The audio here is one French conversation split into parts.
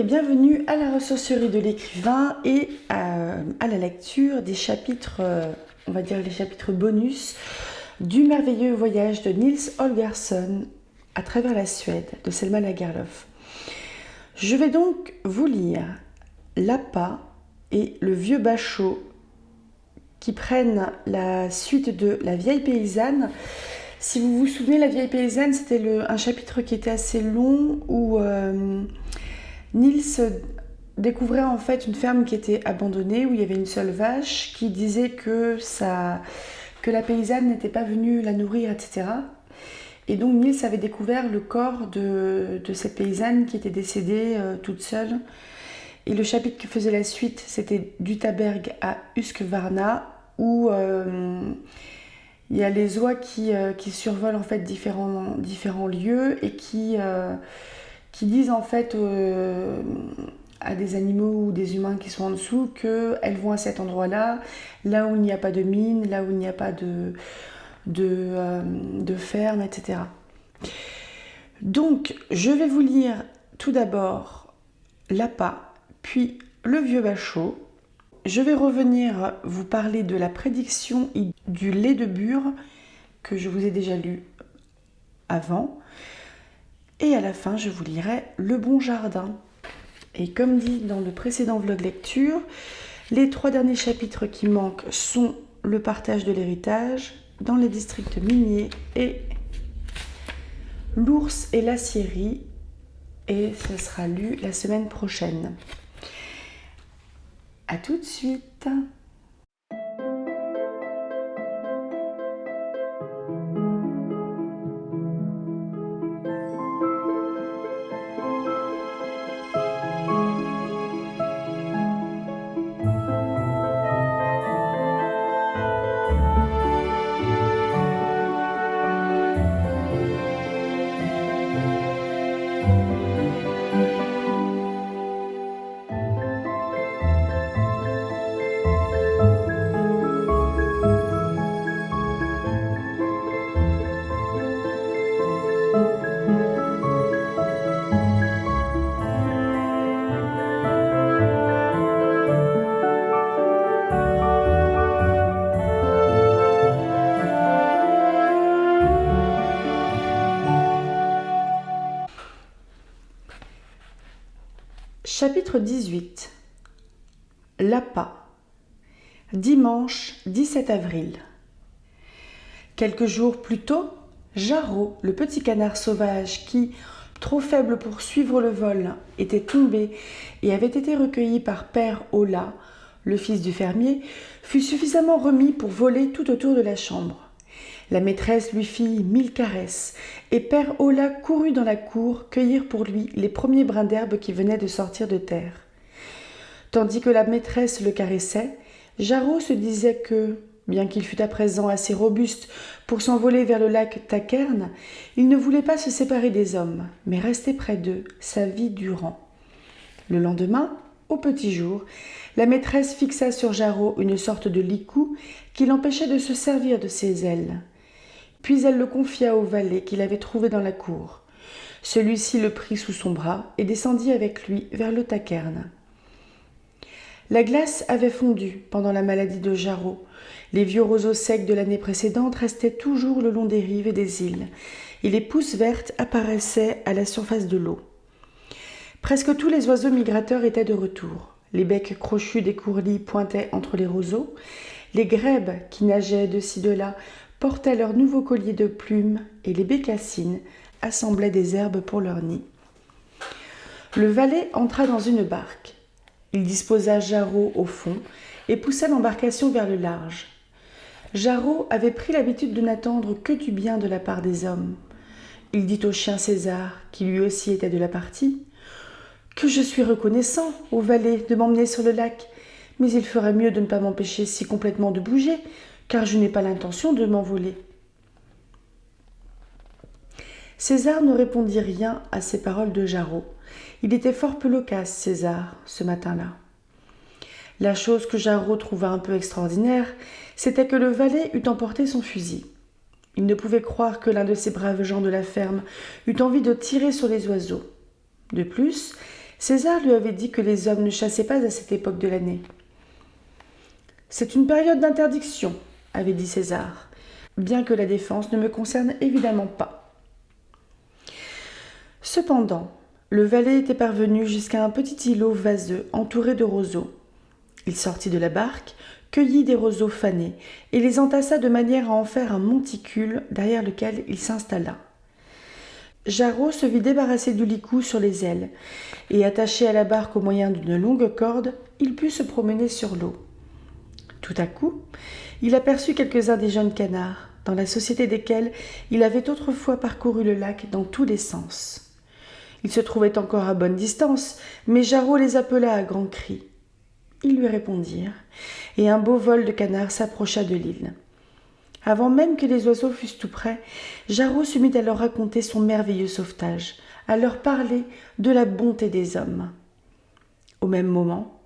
bienvenue à la ressourcerie de l'écrivain et à la lecture des chapitres, on va dire les chapitres bonus du merveilleux voyage de Nils Holgersson à travers la Suède de Selma Lagerlöf. Je vais donc vous lire L'appât et le vieux bachot qui prennent la suite de La vieille paysanne. Si vous vous souvenez, La vieille paysanne, c'était un chapitre qui était assez long où Nils découvrait en fait une ferme qui était abandonnée, où il y avait une seule vache, qui disait que la paysanne n'était pas venue la nourrir, etc. Et donc Nils avait découvert le corps de cette paysanne qui était décédée toute seule. Et le chapitre qui faisait la suite, c'était d'Utaberg à Husqvarna, où il y a les oies qui survolent en fait différents lieux et qui disent en fait à des animaux ou des humains qui sont en dessous qu'elles vont à cet endroit-là, là où il n'y a pas de mine, là où il n'y a pas de ferme, etc. Donc, je vais vous lire tout d'abord L'appât, puis le vieux bachot. Je vais revenir vous parler de la prédiction du lait de bure que je vous ai déjà lu avant. Et à la fin, je vous lirai Le bon jardin. Et comme dit dans le précédent vlog lecture, les 3 derniers chapitres qui manquent sont le partage de l'héritage dans les districts miniers et l'ours et l'aciérie. Et ce sera lu la semaine prochaine. À tout de suite. Chapitre 18. L'appât. Dimanche 17 avril. Quelques jours plus tôt, Jarro, le petit canard sauvage qui, trop faible pour suivre le vol, était tombé et avait été recueilli par Père Ola, le fils du fermier, fut suffisamment remis pour voler tout autour de la chambre. La maîtresse lui fit 1000 caresses, et Père Ola courut dans la cour cueillir pour lui les premiers brins d'herbe qui venaient de sortir de terre. Tandis que la maîtresse le caressait, Jarro se disait que, bien qu'il fût à présent assez robuste pour s'envoler vers le lac Takern, il ne voulait pas se séparer des hommes, mais rester près d'eux sa vie durant. Le lendemain, au petit jour, la maîtresse fixa sur Jarro une sorte de licou qui l'empêchait de se servir de ses ailes. Puis elle le confia au valet qu'il avait trouvé dans la cour. Celui-ci le prit sous son bras et descendit avec lui vers le Takern. La glace avait fondu pendant la maladie de Jarro. Les vieux roseaux secs de l'année précédente restaient toujours le long des rives et des îles, et les pousses vertes apparaissaient à la surface de l'eau. Presque tous les oiseaux migrateurs étaient de retour. Les becs crochus des courlis pointaient entre les roseaux. Les grèbes qui nageaient de ci de là portaient leurs nouveaux colliers de plumes et les bécassines assemblaient des herbes pour leur nid. Le valet entra dans une barque. Il disposa Jarro au fond et poussa l'embarcation vers le large. Jarro avait pris l'habitude de n'attendre que du bien de la part des hommes. Il dit au chien César, qui lui aussi était de la partie, « Que je suis reconnaissant au valet de m'emmener sur le lac, mais il ferait mieux de ne pas m'empêcher si complètement de bouger, car je n'ai pas l'intention de m'envoler. » César ne répondit rien à ces paroles de Jarro. Il était fort peu loquace, César, ce matin-là. La chose que Jarro trouva un peu extraordinaire, c'était que le valet eût emporté son fusil. Il ne pouvait croire que l'un de ces braves gens de la ferme eût envie de tirer sur les oiseaux. De plus, César lui avait dit que les hommes ne chassaient pas à cette époque de l'année. « C'est une période d'interdiction », avait dit César, bien que la défense ne me concerne évidemment pas. Cependant, le valet était parvenu jusqu'à un petit îlot vaseux entouré de roseaux. Il sortit de la barque, cueillit des roseaux fanés et les entassa de manière à en faire un monticule derrière lequel il s'installa. Jarreau se vit débarrassé du licou sur les ailes, et attaché à la barque au moyen d'une longue corde, il put se promener sur l'eau. Tout à coup, il aperçut quelques-uns des jeunes canards, dans la société desquels il avait autrefois parcouru le lac dans tous les sens. Ils se trouvaient encore à bonne distance, mais Jarreau les appela à grands cris. Ils lui répondirent, et un beau vol de canards s'approcha de l'île. Avant même que les oiseaux fussent tout près, Jarreau se mit à leur raconter son merveilleux sauvetage, à leur parler de la bonté des hommes. Au même moment,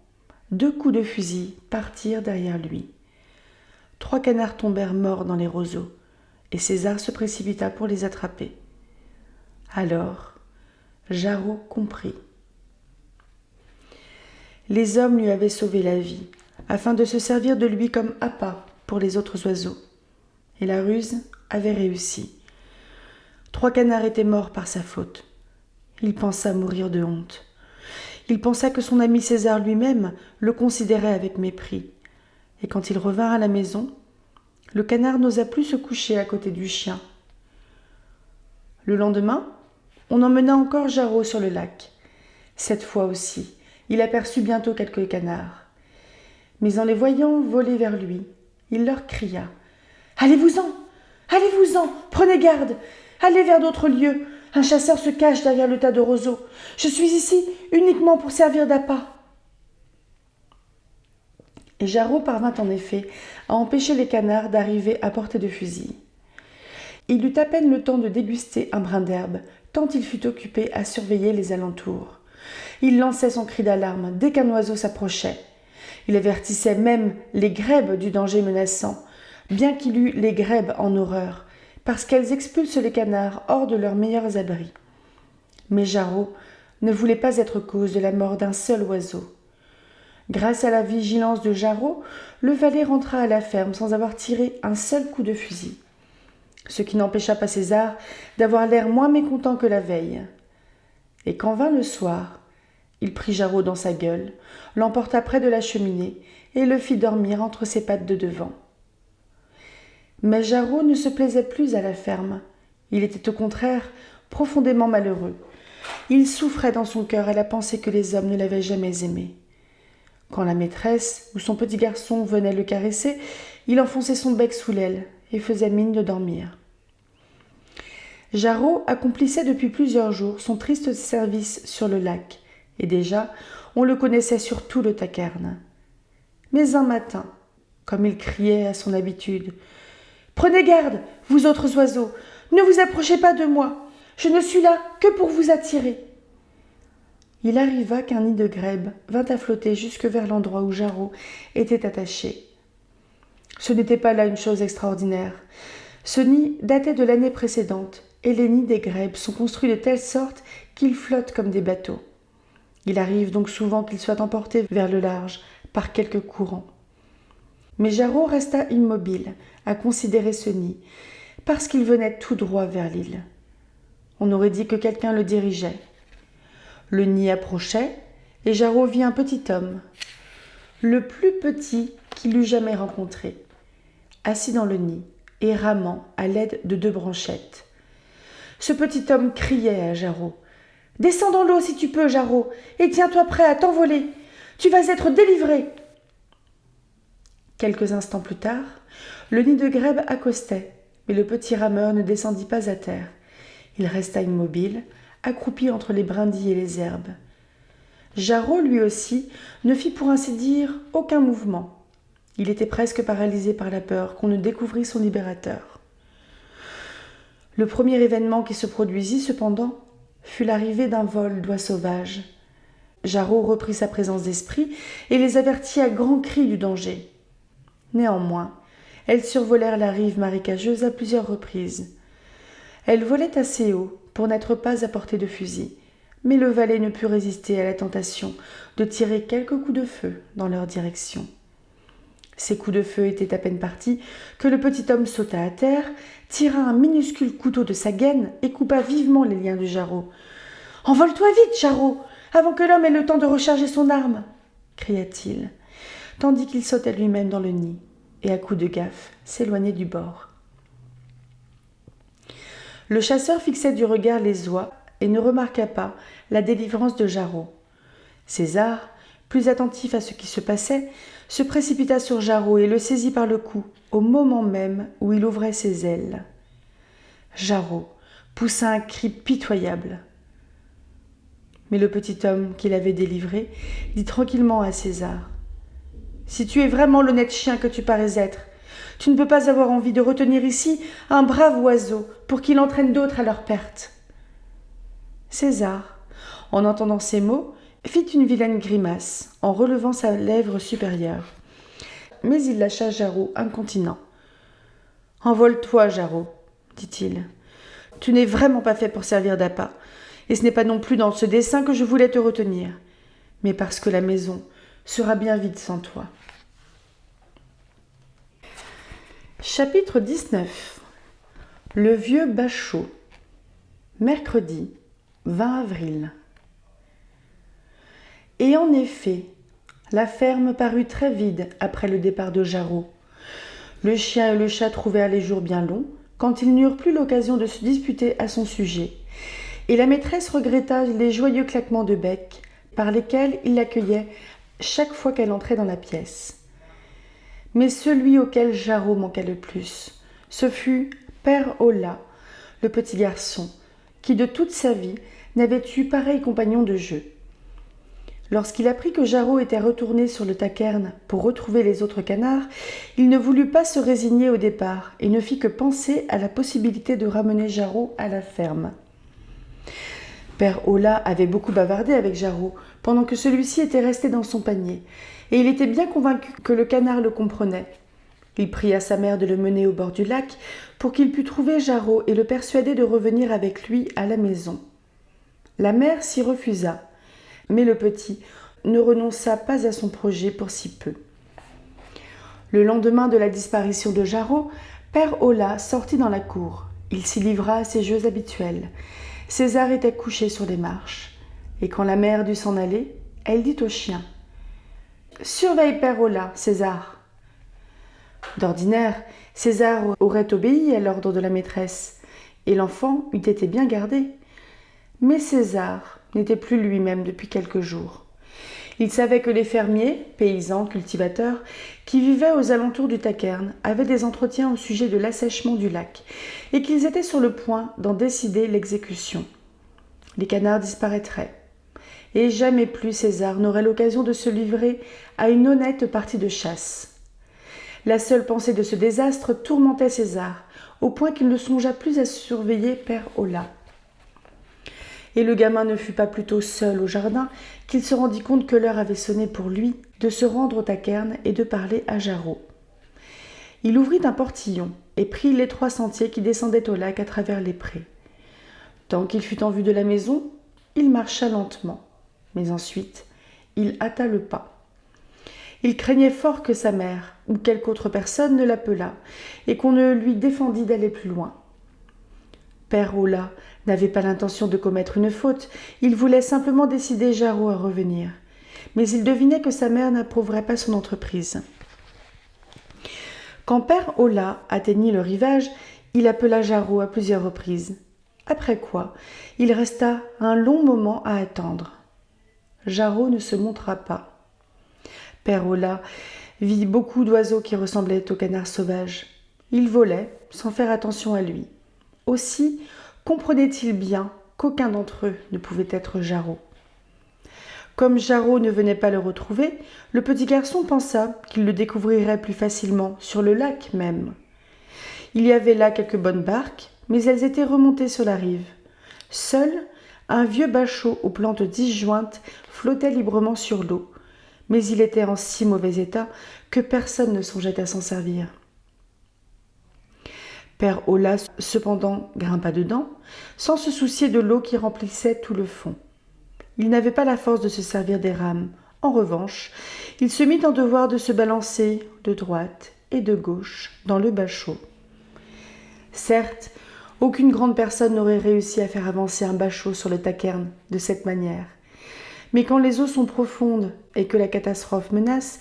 2 coups de fusil partirent derrière lui. 3 canards tombèrent morts dans les roseaux, et César se précipita pour les attraper. Alors, Jarreau comprit. Les hommes lui avaient sauvé la vie, afin de se servir de lui comme appât pour les autres oiseaux. Et la ruse avait réussi. 3 canards étaient morts par sa faute. Il pensa mourir de honte. Il pensa que son ami César lui-même le considérait avec mépris. Et quand il revint à la maison, le canard n'osa plus se coucher à côté du chien. Le lendemain, on emmena encore Jarreau sur le lac. Cette fois aussi, il aperçut bientôt quelques canards. Mais en les voyant voler vers lui, il leur cria « Allez-vous-en! Allez-vous-en! Prenez garde! Allez vers d'autres lieux! Un chasseur se cache derrière le tas de roseaux. Je suis ici uniquement pour servir d'appât. » Et Jarreau parvint en effet à empêcher les canards d'arriver à portée de fusil. Il eut à peine le temps de déguster un brin d'herbe, tant il fut occupé à surveiller les alentours. Il lançait son cri d'alarme dès qu'un oiseau s'approchait. Il avertissait même les grèbes du danger menaçant, bien qu'il eût les grèbes en horreur, parce qu'elles expulsent les canards hors de leurs meilleurs abris. Mais Jarreau ne voulait pas être cause de la mort d'un seul oiseau. Grâce à la vigilance de Jarreau, le valet rentra à la ferme sans avoir tiré un seul coup de fusil, ce qui n'empêcha pas César d'avoir l'air moins mécontent que la veille. Et quand vint le soir, il prit Jarreau dans sa gueule, l'emporta près de la cheminée et le fit dormir entre ses pattes de devant. Mais Jarreau ne se plaisait plus à la ferme. Il était au contraire profondément malheureux. Il souffrait dans son cœur à la pensée que les hommes ne l'avaient jamais aimé. Quand la maîtresse ou son petit garçon venait le caresser, il enfonçait son bec sous l'aile et faisait mine de dormir. Jarreau accomplissait depuis plusieurs jours son triste service sur le lac, et déjà on le connaissait sur tout le Taquerne. Mais un matin, comme il criait à son habitude, « Prenez garde, vous autres oiseaux, ne vous approchez pas de moi, je ne suis là que pour vous attirer. » Il arriva qu'un nid de grèbe vint à flotter jusque vers l'endroit où Jarreau était attaché. Ce n'était pas là une chose extraordinaire. Ce nid datait de l'année précédente, et les nids des grèbes sont construits de telle sorte qu'ils flottent comme des bateaux. Il arrive donc souvent qu'ils soient emportés vers le large par quelque courant. Mais Jarreau resta immobile à considérer ce nid, parce qu'il venait tout droit vers l'île. On aurait dit que quelqu'un le dirigeait. Le nid approchait, et Jarreau vit un petit homme, le plus petit qu'il eût jamais rencontré, assis dans le nid et ramant à l'aide de 2 branchettes. Ce petit homme criait à Jarreau. « Descends dans l'eau si tu peux, Jarreau, et tiens-toi prêt à t'envoler. Tu vas être délivré. » Quelques instants plus tard, le nid de grèbe accostait, mais le petit rameur ne descendit pas à terre. Il resta immobile, accroupi entre les brindilles et les herbes. Jarreau, lui aussi, ne fit pour ainsi dire aucun mouvement. Il était presque paralysé par la peur qu'on ne découvrît son libérateur. Le premier événement qui se produisit, cependant, fut l'arrivée d'un vol d'oies sauvages. Jarreau reprit sa présence d'esprit et les avertit à grands cris du danger. Néanmoins, elles survolèrent la rive marécageuse à plusieurs reprises. Elles volaient assez haut pour n'être pas à portée de fusil, mais le valet ne put résister à la tentation de tirer quelques coups de feu dans leur direction. Ces coups de feu étaient à peine partis que le petit homme sauta à terre, tira un minuscule couteau de sa gaine et coupa vivement les liens du jarreau. « Envole-toi vite, jarreau, avant que l'homme ait le temps de recharger son arme !» cria-t-il, tandis qu'il sautait lui-même dans le nid et à coups de gaffe s'éloignait du bord. Le chasseur fixait du regard les oies et ne remarqua pas la délivrance de Jarreau. César, plus attentif à ce qui se passait, se précipita sur Jarreau et le saisit par le cou au moment même où il ouvrait ses ailes. Jarreau poussa un cri pitoyable. Mais le petit homme qui l'avait délivré dit tranquillement à César : « Si tu es vraiment l'honnête chien que tu parais être, tu ne peux pas avoir envie de retenir ici un brave oiseau pour qu'il entraîne d'autres à leur perte. » César, en entendant ces mots, fit une vilaine grimace en relevant sa lèvre supérieure. Mais il lâcha Jarreau incontinent. « Envole-toi, Jarreau, dit-il. Tu n'es vraiment pas fait pour servir d'appât, et ce n'est pas non plus dans ce dessein que je voulais te retenir, mais parce que la maison sera bien vide sans toi. » Chapitre 19. Le vieux bachot. Mercredi 20 avril. Et en effet, la ferme parut très vide après le départ de Jarreau. Le chien et le chat trouvèrent les jours bien longs, quand ils n'eurent plus l'occasion de se disputer à son sujet, et la maîtresse regretta les joyeux claquements de bec par lesquels il l'accueillait chaque fois qu'elle entrait dans la pièce. Mais celui auquel Jarreau manqua le plus, ce fut Père Hollat, le petit garçon, qui de toute sa vie n'avait eu pareil compagnon de jeu. Lorsqu'il apprit que Jarreau était retourné sur le Takern pour retrouver les autres canards, il ne voulut pas se résigner au départ et ne fit que penser à la possibilité de ramener Jarreau à la ferme. Père Hollat avait beaucoup bavardé avec Jarreau pendant que celui-ci était resté dans son panier, et il était bien convaincu que le canard le comprenait. Il pria sa mère de le mener au bord du lac pour qu'il pût trouver Jarreau et le persuader de revenir avec lui à la maison. La mère s'y refusa, mais le petit ne renonça pas à son projet pour si peu. Le lendemain de la disparition de Jarreau, Père Hollat sortit dans la cour. Il s'y livra à ses jeux habituels. César était couché sur les marches, et quand la mère dut s'en aller, elle dit au chien : « Surveille Père Hollat, César. » D'ordinaire, César aurait obéi à l'ordre de la maîtresse, et l'enfant eût été bien gardé. Mais César n'était plus lui-même depuis quelques jours. Il savait que les fermiers, paysans, cultivateurs, qui vivaient aux alentours du Takern, avaient des entretiens au sujet de l'assèchement du lac, et qu'ils étaient sur le point d'en décider l'exécution. Les canards disparaîtraient, et jamais plus César n'aurait l'occasion de se livrer à une honnête partie de chasse. La seule pensée de ce désastre tourmentait César, au point qu'il ne songea plus à surveiller Père Hollat. Et le gamin ne fut pas plutôt seul au jardin qu'il se rendit compte que l'heure avait sonné pour lui de se rendre au Takern et de parler à Jarreau. Il ouvrit un portillon et prit l'étroit sentier qui descendait au lac à travers les prés. Tant qu'il fut en vue de la maison, il marcha lentement, mais ensuite il hâta le pas. Il craignait fort que sa mère ou quelque autre personne ne l'appelât et qu'on ne lui défendît d'aller plus loin. Père Hollat n'avait pas l'intention de commettre une faute, il voulait simplement décider Jarreau à revenir. Mais il devinait que sa mère n'approuverait pas son entreprise. Quand Père Hollat atteignit le rivage, il appela Jarreau à plusieurs reprises. Après quoi, il resta un long moment à attendre. Jarreau ne se montra pas. Père Hollat vit beaucoup d'oiseaux qui ressemblaient aux canards sauvages. Ils volaient sans faire attention à lui. Aussi comprenait-il bien qu'aucun d'entre eux ne pouvait être Jarreau. Comme Jarreau ne venait pas le retrouver, le petit garçon pensa qu'il le découvrirait plus facilement, sur le lac même. Il y avait là quelques bonnes barques, mais elles étaient remontées sur la rive. Seul, un vieux bachot aux plantes disjointes flottait librement sur l'eau, mais il était en si mauvais état que personne ne songeait à s'en servir. Père Hollat, cependant, grimpa dedans, sans se soucier de l'eau qui remplissait tout le fond. il n'avait pas la force de se servir des rames. En revanche, il se mit en devoir de se balancer de droite et de gauche dans le bachot. Certes, aucune grande personne n'aurait réussi à faire avancer un bachot sur le Takern de cette manière. Mais quand les eaux sont profondes et que la catastrophe menace,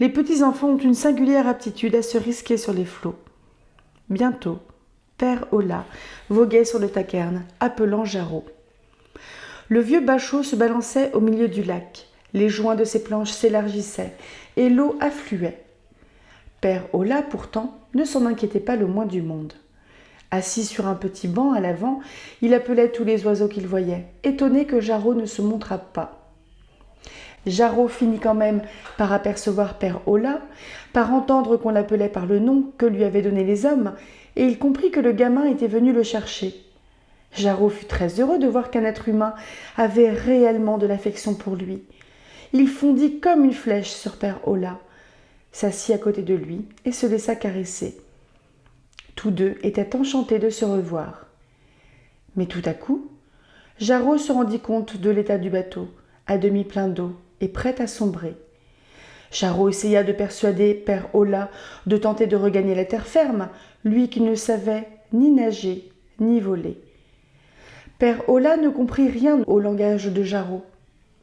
les petits enfants ont une singulière aptitude à se risquer sur les flots. Bientôt, Père Ola voguait sur le Takern, appelant Jarro. Le vieux bachot se balançait au milieu du lac. Les joints de ses planches s'élargissaient et l'eau affluait. Père Ola, pourtant, ne s'en inquiétait pas le moins du monde. Assis sur un petit banc à l'avant, il appelait tous les oiseaux qu'il voyait, étonné que Jarro ne se montrât pas. Jarro finit quand même par apercevoir Père Ola, par entendre qu'on l'appelait par le nom que lui avaient donné les hommes, et il comprit que le gamin était venu le chercher. Jarro fut très heureux de voir qu'un être humain avait réellement de l'affection pour lui. Il fondit comme une flèche sur Père Ola, s'assit à côté de lui et se laissa caresser. Tous deux étaient enchantés de se revoir. Mais tout à coup, Jarro se rendit compte de l'état du bateau, à demi plein d'eau et prêt à sombrer. Jarro essaya de persuader Père Ola de tenter de regagner la terre ferme, lui qui ne savait ni nager ni voler. Père Ola ne comprit rien au langage de Jarro.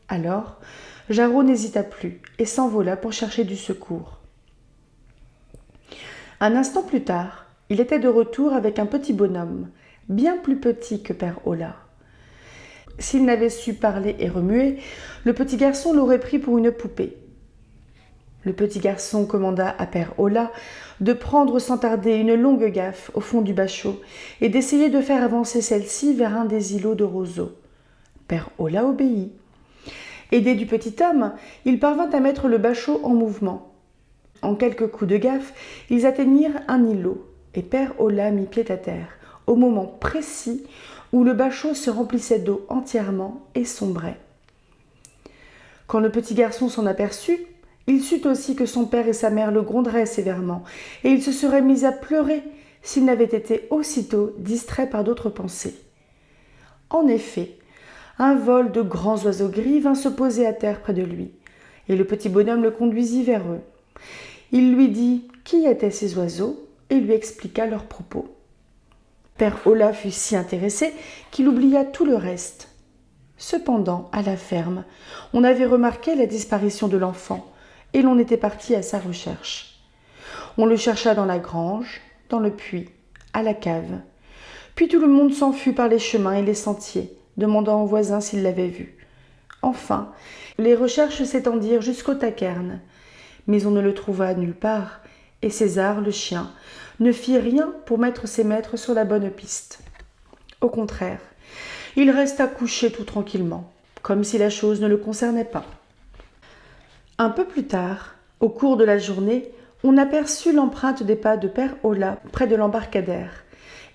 Alors, Jarro n'hésita plus et s'envola pour chercher du secours. Un instant plus tard, il était de retour avec un petit bonhomme, bien plus petit que Père Ola. S'il n'avait su parler et remuer, le petit garçon l'aurait pris pour une poupée. Le petit garçon commanda à Père Ola de prendre sans tarder une longue gaffe au fond du bachot et d'essayer de faire avancer celle-ci vers un des îlots de roseaux. Père Ola obéit. Aidé du petit homme, il parvint à mettre le bachot en mouvement. En quelques coups de gaffe, ils atteignirent un îlot et Père Ola mit pied à terre, au moment précis où le bachot se remplissait d'eau entièrement et sombrait. Quand le petit garçon s'en aperçut, il sut aussi que son père et sa mère le gronderaient sévèrement, et il se serait mis à pleurer s'il n'avait été aussitôt distrait par d'autres pensées. En effet, un vol de grands oiseaux gris vint se poser à terre près de lui, et le petit bonhomme le conduisit vers eux. Il lui dit qui étaient ces oiseaux et lui expliqua leurs propos. Père Ola fut si intéressé qu'il oublia tout le reste. Cependant, à la ferme, on avait remarqué la disparition de l'enfant, et l'on était parti à sa recherche. On le chercha dans la grange, dans le puits, à la cave. Puis tout le monde s'enfuit par les chemins et les sentiers, demandant aux voisins s'ils l'avaient vu. Enfin, les recherches s'étendirent jusqu'au Takern, mais on ne le trouva nulle part, et César, le chien, ne fit rien pour mettre ses maîtres sur la bonne piste. Au contraire, il resta couché tout tranquillement, comme si la chose ne le concernait pas. Un peu plus tard, au cours de la journée, on aperçut l'empreinte des pas de Père Ola près de l'embarcadère,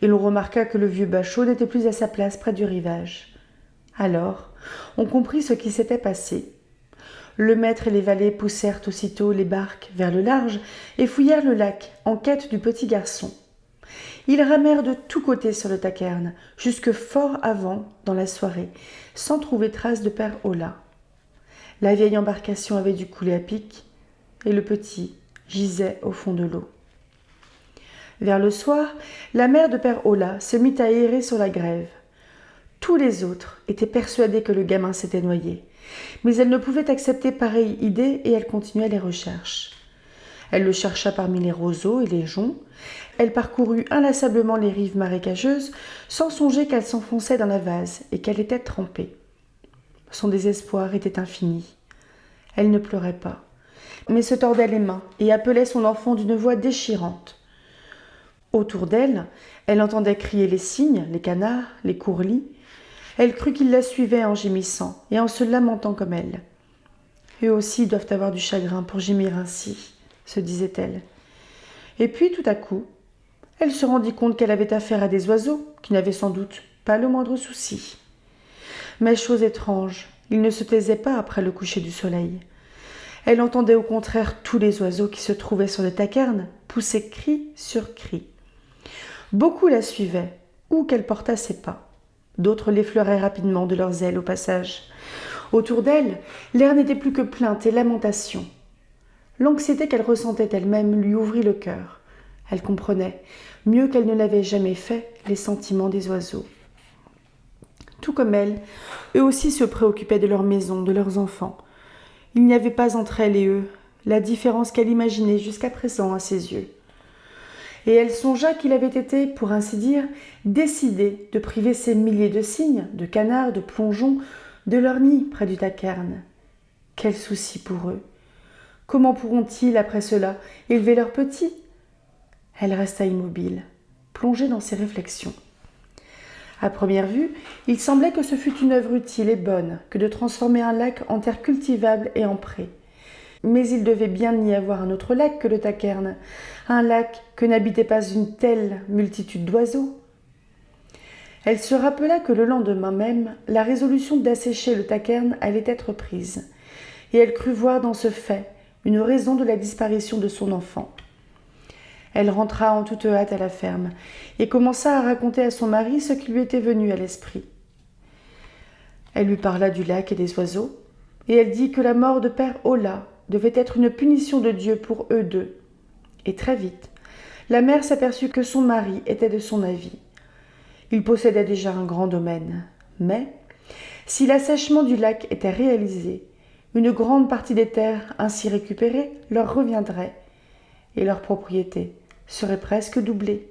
et l'on remarqua que le vieux bachot n'était plus à sa place près du rivage. Alors, on comprit ce qui s'était passé. Le maître et les valets poussèrent aussitôt les barques vers le large et fouillèrent le lac en quête du petit garçon. Ils ramèrent de tous côtés sur le Takern, jusque fort avant, dans la soirée, sans trouver trace de Père Ola. La vieille embarcation avait dû couler à pic, et le petit gisait au fond de l'eau. Vers le soir, la mère de Père Ola se mit à errer sur la grève. Tous les autres étaient persuadés que le gamin s'était noyé, mais elle ne pouvait accepter pareille idée et elle continuait les recherches. Elle le chercha parmi les roseaux et les joncs, elle parcourut inlassablement les rives marécageuses sans songer qu'elle s'enfonçait dans la vase et qu'elle était trempée. Son désespoir était infini. Elle ne pleurait pas, mais se tordait les mains et appelait son enfant d'une voix déchirante. Autour d'elle, elle entendait crier les cygnes, les canards, les courlis. Elle crut qu'ils la suivaient en gémissant et en se lamentant comme elle. Eux aussi doivent avoir du chagrin pour gémir ainsi, se disait-elle. Et puis, tout à coup, elle se rendit compte qu'elle avait affaire à des oiseaux qui n'avaient sans doute pas le moindre souci. Mais chose étrange, ils ne se taisaient pas après le coucher du soleil. Elle entendait au contraire tous les oiseaux qui se trouvaient sur le Takern pousser cri sur cri. Beaucoup la suivaient, où qu'elle portât ses pas. D'autres l'effleuraient rapidement de leurs ailes au passage. Autour d'elle, l'air n'était plus que plainte et lamentation. L'anxiété qu'elle ressentait elle-même lui ouvrit le cœur. Elle comprenait, mieux qu'elle ne l'avait jamais fait, les sentiments des oiseaux. Tout comme elle, eux aussi se préoccupaient de leur maison, de leurs enfants. Il n'y avait pas entre elle et eux la différence qu'elle imaginait jusqu'à présent à ses yeux. Et elle songea qu'il avait été, pour ainsi dire, décidé de priver ces milliers de cygnes, de canards, de plongeons, de leur nid près du Takern. Quel souci pour eux! Comment pourront-ils, après cela, élever leurs petits? Elle resta immobile, plongée dans ses réflexions. À première vue, il semblait que ce fût une œuvre utile et bonne que de transformer un lac en terre cultivable et en pré. Mais il devait bien y avoir un autre lac que le Takern, un lac que n'habitait pas une telle multitude d'oiseaux. Elle se rappela que le lendemain même, la résolution d'assécher le Takern allait être prise, et elle crut voir dans ce fait une raison de la disparition de son enfant. Elle rentra en toute hâte à la ferme et commença à raconter à son mari ce qui lui était venu à l'esprit. Elle lui parla du lac et des oiseaux, et elle dit que la mort de Père Ola devait être une punition de Dieu pour eux deux. Et très vite, la mère s'aperçut que son mari était de son avis. Il possédait déjà un grand domaine, mais si l'assèchement du lac était réalisé, une grande partie des terres ainsi récupérées leur reviendrait, et leur propriété serait presque doublée.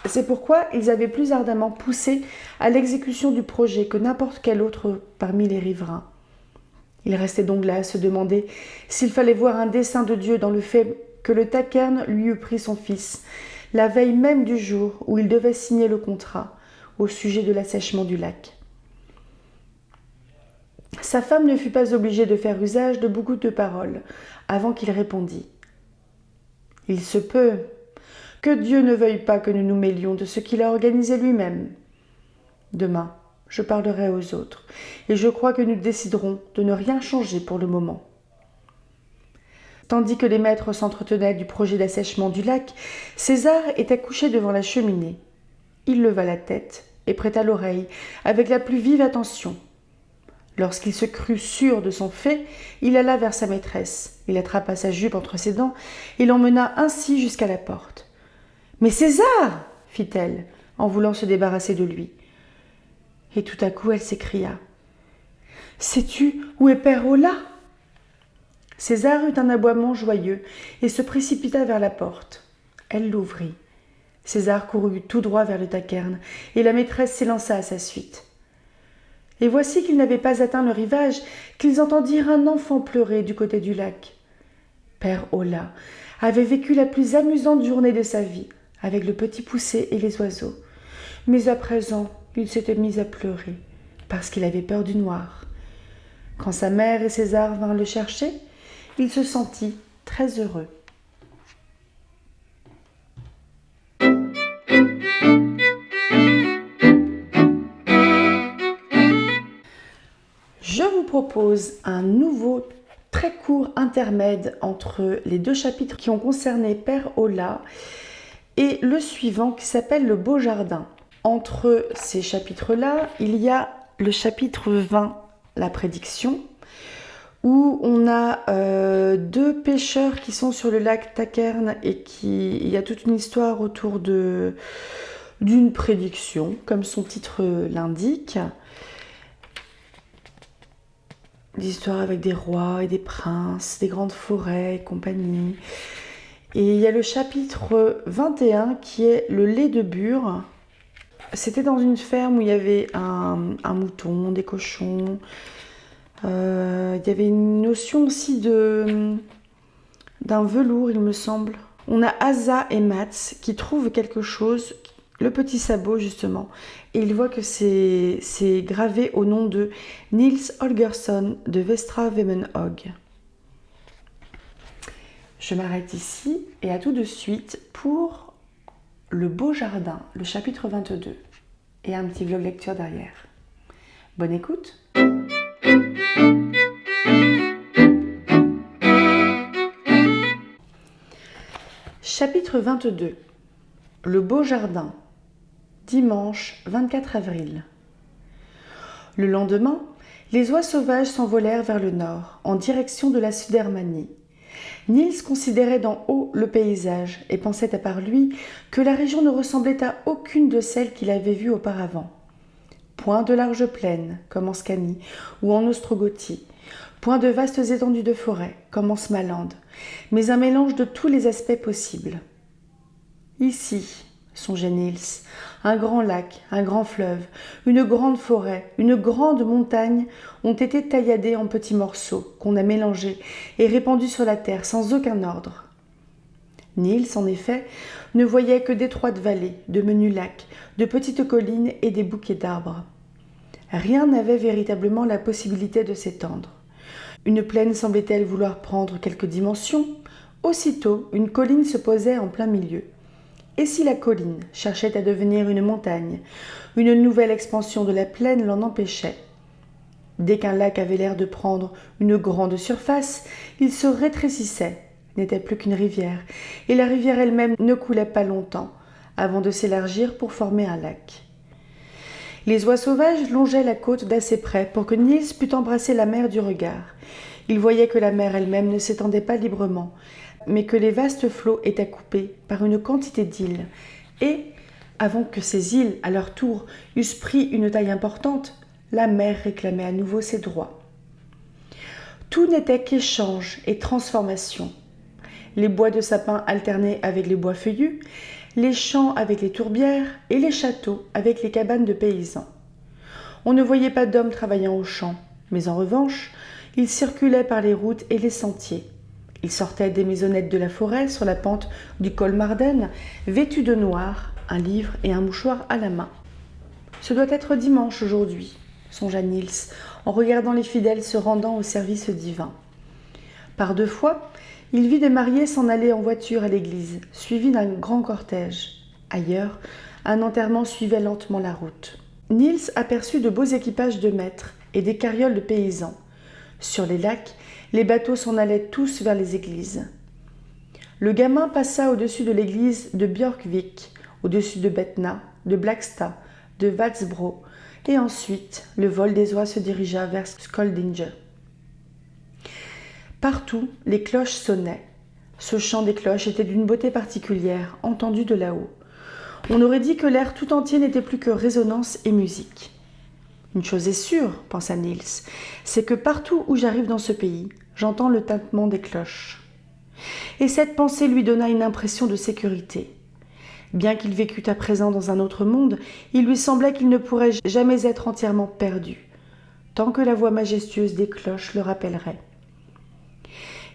C'est pourquoi ils avaient plus ardemment poussé à l'exécution du projet que n'importe quel autre parmi les riverains. Il restait donc là à se demander s'il fallait voir un dessein de Dieu dans le fait que le Takern lui eût pris son fils, la veille même du jour où il devait signer le contrat au sujet de l'assèchement du lac. Sa femme ne fut pas obligée de faire usage de beaucoup de paroles avant qu'il répondit. « Il se peut que Dieu ne veuille pas que nous nous mêlions de ce qu'il a organisé lui-même. Demain, je parlerai aux autres, et je crois que nous déciderons de ne rien changer pour le moment. » Tandis que les maîtres s'entretenaient du projet d'assèchement du lac, César était couché devant la cheminée. Il leva la tête et prêta l'oreille avec la plus vive attention. Lorsqu'il se crut sûr de son fait, il alla vers sa maîtresse. Il attrapa sa jupe entre ses dents et l'emmena ainsi jusqu'à la porte. « Mais César !» fit-elle, en voulant se débarrasser de lui. Et tout à coup, elle s'écria. « Sais-tu où est Père Ola ?» César eut un aboiement joyeux et se précipita vers la porte. Elle l'ouvrit. César courut tout droit vers le Takern et la maîtresse s'élança à sa suite. Et voici qu'ils n'avaient pas atteint le rivage qu'ils entendirent un enfant pleurer du côté du lac. Père Ola avait vécu la plus amusante journée de sa vie avec le petit poucet et les oiseaux. Mais à présent, il s'était mis à pleurer parce qu'il avait peur du noir. Quand sa mère et César vinrent le chercher, il se sentit très heureux. Je vous propose un nouveau très court intermède entre les deux chapitres qui ont concerné Père Ola et le suivant qui s'appelle Le Beau Jardin. Entre ces chapitres-là, il y a le chapitre 20, la prédiction, où on a deux pêcheurs qui sont sur le lac Takern et il y a toute une histoire autour d'une prédiction, comme son titre l'indique. L'histoire avec des rois et des princes, des grandes forêts et compagnie. Et il y a le chapitre 21 qui est le lait de bure. C'était dans une ferme où il y avait un mouton, des cochons. Il y avait une notion aussi d'un velours, il me semble. On a Asa et Mats qui trouvent quelque chose, le petit sabot justement, et ils voient que c'est gravé au nom de Niels Holgersson de Vestra Vemmenhög. Je m'arrête ici et à tout de suite pour Le Beau Jardin, le chapitre 22, et un petit vlog lecture derrière. Bonne écoute! Chapitre 22. Le Beau Jardin. Dimanche 24 avril. Le lendemain, Les oies sauvages s'envolèrent vers le nord, en direction de la Sudermanie. Niels considérait d'en haut le paysage et pensait à part lui que la région ne ressemblait à aucune de celles qu'il avait vues auparavant. Point de larges plaines, comme en Scanie ou en Ostrogothie, point de vastes étendues de forêt, comme en Smaland, mais un mélange de tous les aspects possibles. Ici, songeait Niels, un grand lac, un grand fleuve, une grande forêt, une grande montagne ont été tailladés en petits morceaux qu'on a mélangés et répandus sur la terre sans aucun ordre. Niels, en effet, ne voyait que d'étroites vallées, de menus lacs, de petites collines et des bouquets d'arbres. Rien n'avait véritablement la possibilité de s'étendre. Une plaine semblait-elle vouloir prendre quelques dimensions? Aussitôt, une colline se posait en plein milieu. Et si la colline cherchait à devenir une montagne, une nouvelle expansion de la plaine l'en empêchait. Dès qu'un lac avait l'air de prendre une grande surface, il se rétrécissait, n'était plus qu'une rivière, et la rivière elle-même ne coulait pas longtemps, avant de s'élargir pour former un lac. Les oies sauvages longeaient la côte d'assez près pour que Niels pût embrasser la mer du regard. Il voyait que la mer elle-même ne s'étendait pas librement, mais que les vastes flots étaient coupés par une quantité d'îles, et, avant que ces îles, à leur tour, eussent pris une taille importante, la mer réclamait à nouveau ses droits. Tout n'était qu'échange et transformation. Les bois de sapin alternaient avec les bois feuillus, les champs avec les tourbières et les châteaux avec les cabanes de paysans. On ne voyait pas d'hommes travaillant aux champs, mais en revanche, ils circulaient par les routes et les sentiers. Ils sortaient des maisonnettes de la forêt sur la pente du col Marden, vêtus de noir, un livre et un mouchoir à la main. « Ce doit être dimanche aujourd'hui », songea Niels, en regardant les fidèles se rendant au service divin. Par 2 fois, il vit des mariés s'en aller en voiture à l'église, suivis d'un grand cortège. Ailleurs, un enterrement suivait lentement la route. Niels aperçut de beaux équipages de maîtres et des carrioles de paysans. Sur les lacs, les bateaux s'en allaient tous vers les églises. Le gamin passa au-dessus de l'église de Björkvik, au-dessus de Betna, de Blacksta, de Vadsbro, et ensuite le vol des oies se dirigea vers Skoldinge. Partout, les cloches sonnaient. Ce chant des cloches était d'une beauté particulière, entendu de là-haut. On aurait dit que l'air tout entier n'était plus que résonance et musique. Une chose est sûre, pensa Niels, c'est que partout où j'arrive dans ce pays, j'entends le tintement des cloches. Et cette pensée lui donna une impression de sécurité. Bien qu'il vécût à présent dans un autre monde, il lui semblait qu'il ne pourrait jamais être entièrement perdu, tant que la voix majestueuse des cloches le rappellerait.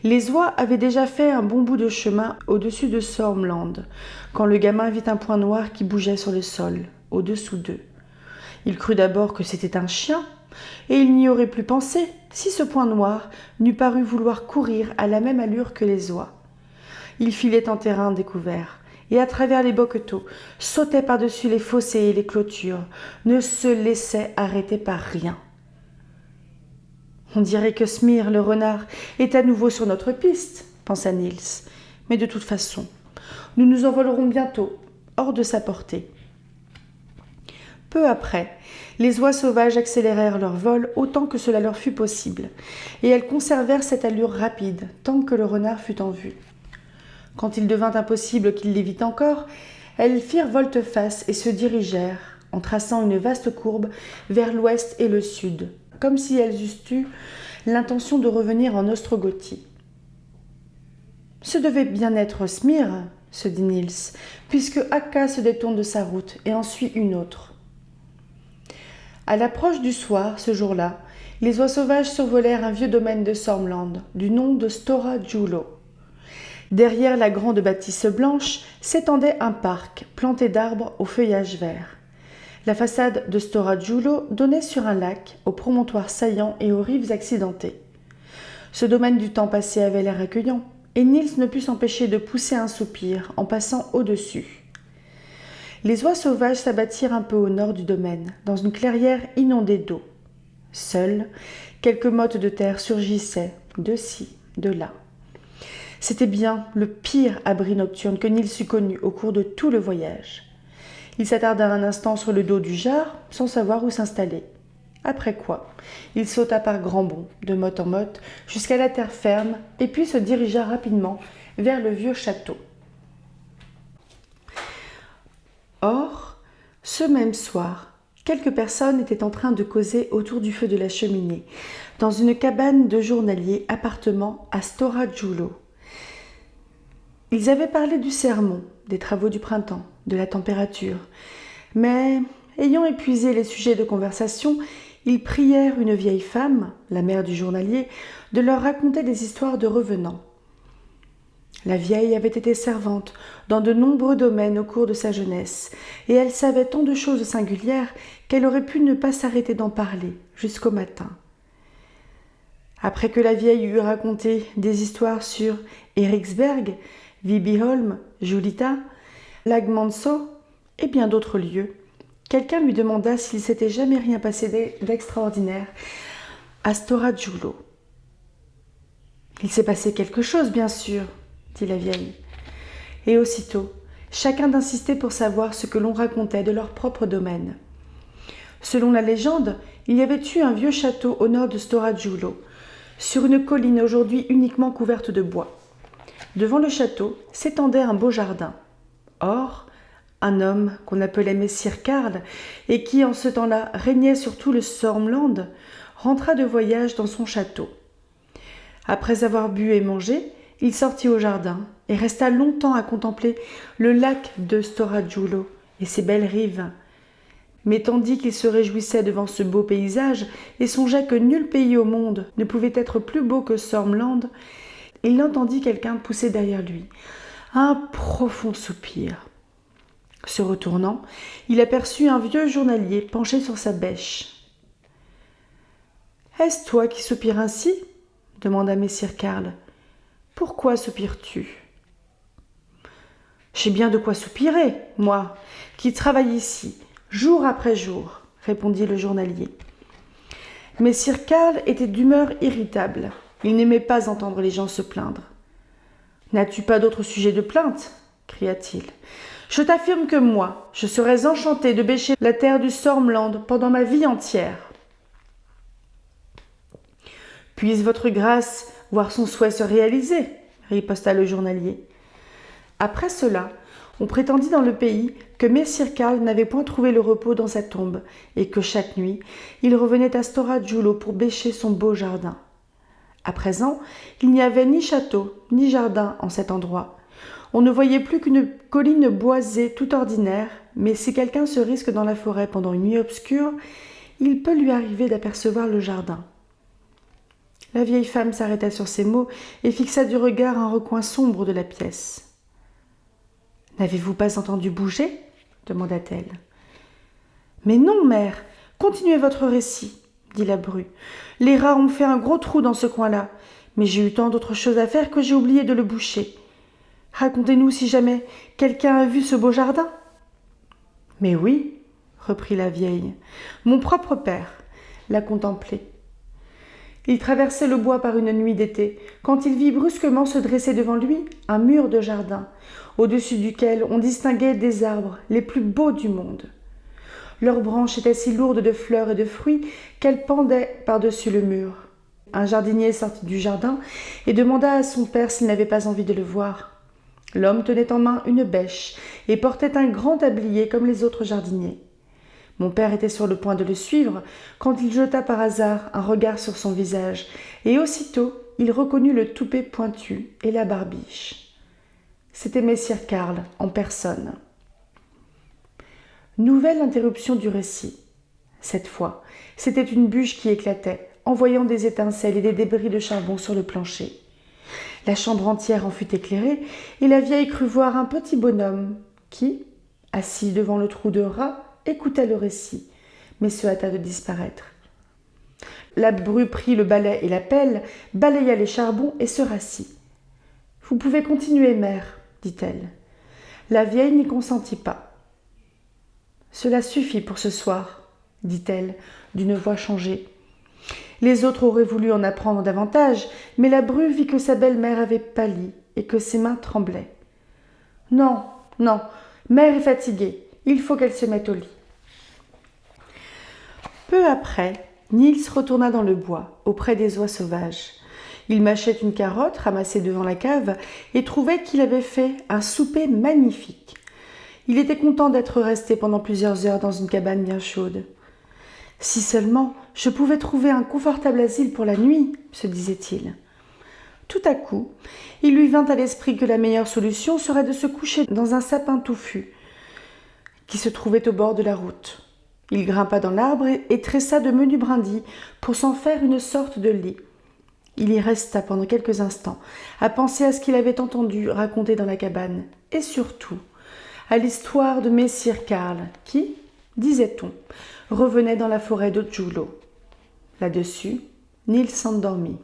Les oies avaient déjà fait un bon bout de chemin au-dessus de Sormland, quand le gamin vit un point noir qui bougeait sur le sol, au-dessous d'eux. Il crut d'abord que c'était un chien, et il n'y aurait plus pensé si ce point noir n'eût paru vouloir courir à la même allure que les oies. Il filait en terrain découvert, et à travers les boqueteaux, sautait par-dessus les fossés et les clôtures, ne se laissait arrêter par rien. « On dirait que Smir, le renard, est à nouveau sur notre piste, » pensa Niels. « Mais de toute façon, nous nous envolerons bientôt, hors de sa portée. » Peu après, les oies sauvages accélérèrent leur vol autant que cela leur fut possible, et elles conservèrent cette allure rapide tant que le renard fut en vue. Quand il devint impossible qu'il les vît encore, elles firent volte-face et se dirigèrent, en traçant une vaste courbe, vers l'ouest et le sud, comme si elles eussent eu l'intention de revenir en Ostrogothie. « Ce devait bien être Smir, » se dit Niels, puisque Akka se détourne de sa route et en suit une autre. À l'approche du soir, ce jour-là, les oies sauvages survolèrent un vieux domaine de Sormland, du nom de Stora Djulo. Derrière la grande bâtisse blanche s'étendait un parc planté d'arbres au feuillage vert. La façade de Stora Djulo donnait sur un lac, aux promontoires saillants et aux rives accidentées. Ce domaine du temps passé avait l'air accueillant, et Niels ne put s'empêcher de pousser un soupir en passant au-dessus. Les oies sauvages s'abattirent un peu au nord du domaine, dans une clairière inondée d'eau. Seuls, quelques mottes de terre surgissaient, de ci, de là. C'était bien le pire abri nocturne que Niels eût connu au cours de tout le voyage. Il s'attarda un instant sur le dos du jar, sans savoir où s'installer. Après quoi, il sauta par grands bonds, de motte en motte, jusqu'à la terre ferme, et puis se dirigea rapidement vers le vieux château. Or, ce même soir, quelques personnes étaient en train de causer autour du feu de la cheminée, dans une cabane de journalier appartement à Stora-Djulo. Ils avaient parlé du sermon, des travaux du printemps, de la température, mais, ayant épuisé les sujets de conversation, ils prièrent une vieille femme, la mère du journalier, de leur raconter des histoires de revenants. La vieille avait été servante dans de nombreux domaines au cours de sa jeunesse, et elle savait tant de choses singulières qu'elle aurait pu ne pas s'arrêter d'en parler jusqu'au matin. Après que la vieille eut raconté des histoires sur Eriksberg, Vibyholm, Julita, Lagmanso et bien d'autres lieux, quelqu'un lui demanda s'il s'était jamais rien passé d'extraordinaire à Stora-Djulo. « Il s'est passé quelque chose, bien sûr, » dit la vieille. Et aussitôt, chacun insistait pour savoir ce que l'on racontait de leur propre domaine. Selon la légende, il y avait eu un vieux château au nord de Stora-Djulo, sur une colline aujourd'hui uniquement couverte de bois. Devant le château s'étendait un beau jardin. Or, un homme qu'on appelait Messire Karl et qui en ce temps-là régnait sur tout le Sörmland, rentra de voyage dans son château. Après avoir bu et mangé, il sortit au jardin et resta longtemps à contempler le lac de Stora-Djulo et ses belles rives. Mais tandis qu'il se réjouissait devant ce beau paysage et songeait que nul pays au monde ne pouvait être plus beau que Sörmland, il entendit quelqu'un pousser derrière lui un profond soupir. Se retournant, il aperçut un vieux journalier penché sur sa bêche. « Est-ce toi qui soupires ainsi ?» demanda Messire Karl. « Pourquoi soupires-tu ?»« J'ai bien de quoi soupirer, moi, qui travaille ici, jour après jour, » répondit le journalier. Messire Karl était d'humeur irritable. Il n'aimait pas entendre les gens se plaindre. « N'as-tu pas d'autre sujet de plainte ?» cria-t-il. « Je t'affirme que moi, je serais enchanté de bêcher la terre du Sörmland pendant ma vie entière. » « Puisse votre grâce voir son souhait se réaliser, » riposta le journalier. Après cela, on prétendit dans le pays que Messire Karl n'avait point trouvé le repos dans sa tombe et que chaque nuit, il revenait à Stora-Djulo pour bêcher son beau jardin. À présent, il n'y avait ni château ni jardin en cet endroit. On ne voyait plus qu'une colline boisée tout ordinaire, mais si quelqu'un se risque dans la forêt pendant une nuit obscure, il peut lui arriver d'apercevoir le jardin. La vieille femme s'arrêta sur ces mots et fixa du regard un recoin sombre de la pièce. « N'avez-vous pas entendu bouger ?» demanda-t-elle. « Mais non, mère, continuez votre récit, » dit la bru. « Les rats ont fait un gros trou dans ce coin-là, mais j'ai eu tant d'autres choses à faire que j'ai oublié de le boucher. Racontez-nous si jamais quelqu'un a vu ce beau jardin. »« Mais oui, » reprit la vieille, « mon propre père l'a contemplé. Il traversait le bois par une nuit d'été, quand il vit brusquement se dresser devant lui un mur de jardin, au-dessus duquel on distinguait des arbres les plus beaux du monde. Leurs branches étaient si lourdes de fleurs et de fruits qu'elles pendaient par-dessus le mur. Un jardinier sortit du jardin et demanda à son père s'il n'avait pas envie de le voir. L'homme tenait en main une bêche et portait un grand tablier comme les autres jardiniers. Mon père était sur le point de le suivre quand il jeta par hasard un regard sur son visage, et aussitôt il reconnut le toupet pointu et la barbiche. C'était Messire Karl en personne. Nouvelle interruption du récit. Cette fois, c'était une bûche qui éclatait, envoyant des étincelles et des débris de charbon sur le plancher. La chambre entière en fut éclairée, et la vieille crut voir un petit bonhomme qui, assis devant le trou de rat, écoutait le récit, mais se hâta de disparaître. La bru prit le balai et la pelle, balaya les charbons et se rassit. « Vous pouvez continuer, mère, » dit-elle. La vieille n'y consentit pas. « Cela suffit pour ce soir, » dit-elle, d'une voix changée. Les autres auraient voulu en apprendre davantage, mais la bru vit que sa belle-mère avait pâli et que ses mains tremblaient. « Non, non, mère est fatiguée, il faut qu'elle se mette au lit. » Peu après, Niels retourna dans le bois, auprès des oies sauvages. Il mâchait une carotte ramassée devant la cave et trouvait qu'il avait fait un souper magnifique. Il était content d'être resté pendant plusieurs heures dans une cabane bien chaude. « Si seulement je pouvais trouver un confortable asile pour la nuit, » se disait-il. Tout à coup, il lui vint à l'esprit que la meilleure solution serait de se coucher dans un sapin touffu qui se trouvait au bord de la route. Il grimpa dans l'arbre et tressa de menus brindilles pour s'en faire une sorte de lit. Il y resta pendant quelques instants, à penser à ce qu'il avait entendu raconter dans la cabane, et surtout à l'histoire de Messire Karl, qui, disait-on, revenait dans la forêt de Julo. Là-dessus, Niels s'endormit.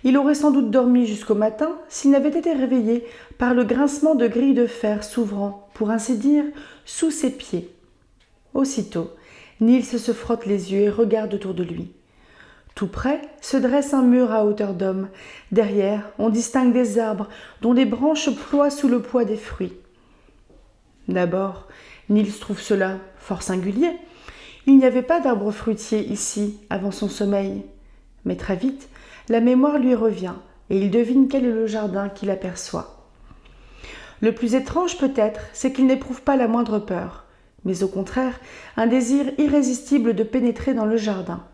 Il aurait sans doute dormi jusqu'au matin s'il n'avait été réveillé par le grincement de grilles de fer s'ouvrant, pour ainsi dire, sous ses pieds. Aussitôt, Niels se frotte les yeux et regarde autour de lui. Tout près se dresse un mur à hauteur d'homme. Derrière, on distingue des arbres dont les branches ploient sous le poids des fruits. D'abord, Niels trouve cela fort singulier. Il n'y avait pas d'arbre fruitier ici avant son sommeil. Mais très vite, la mémoire lui revient et il devine quel est le jardin qu'il aperçoit. Le plus étrange peut-être, c'est qu'il n'éprouve pas la moindre peur, mais au contraire, un désir irrésistible de pénétrer dans le jardin.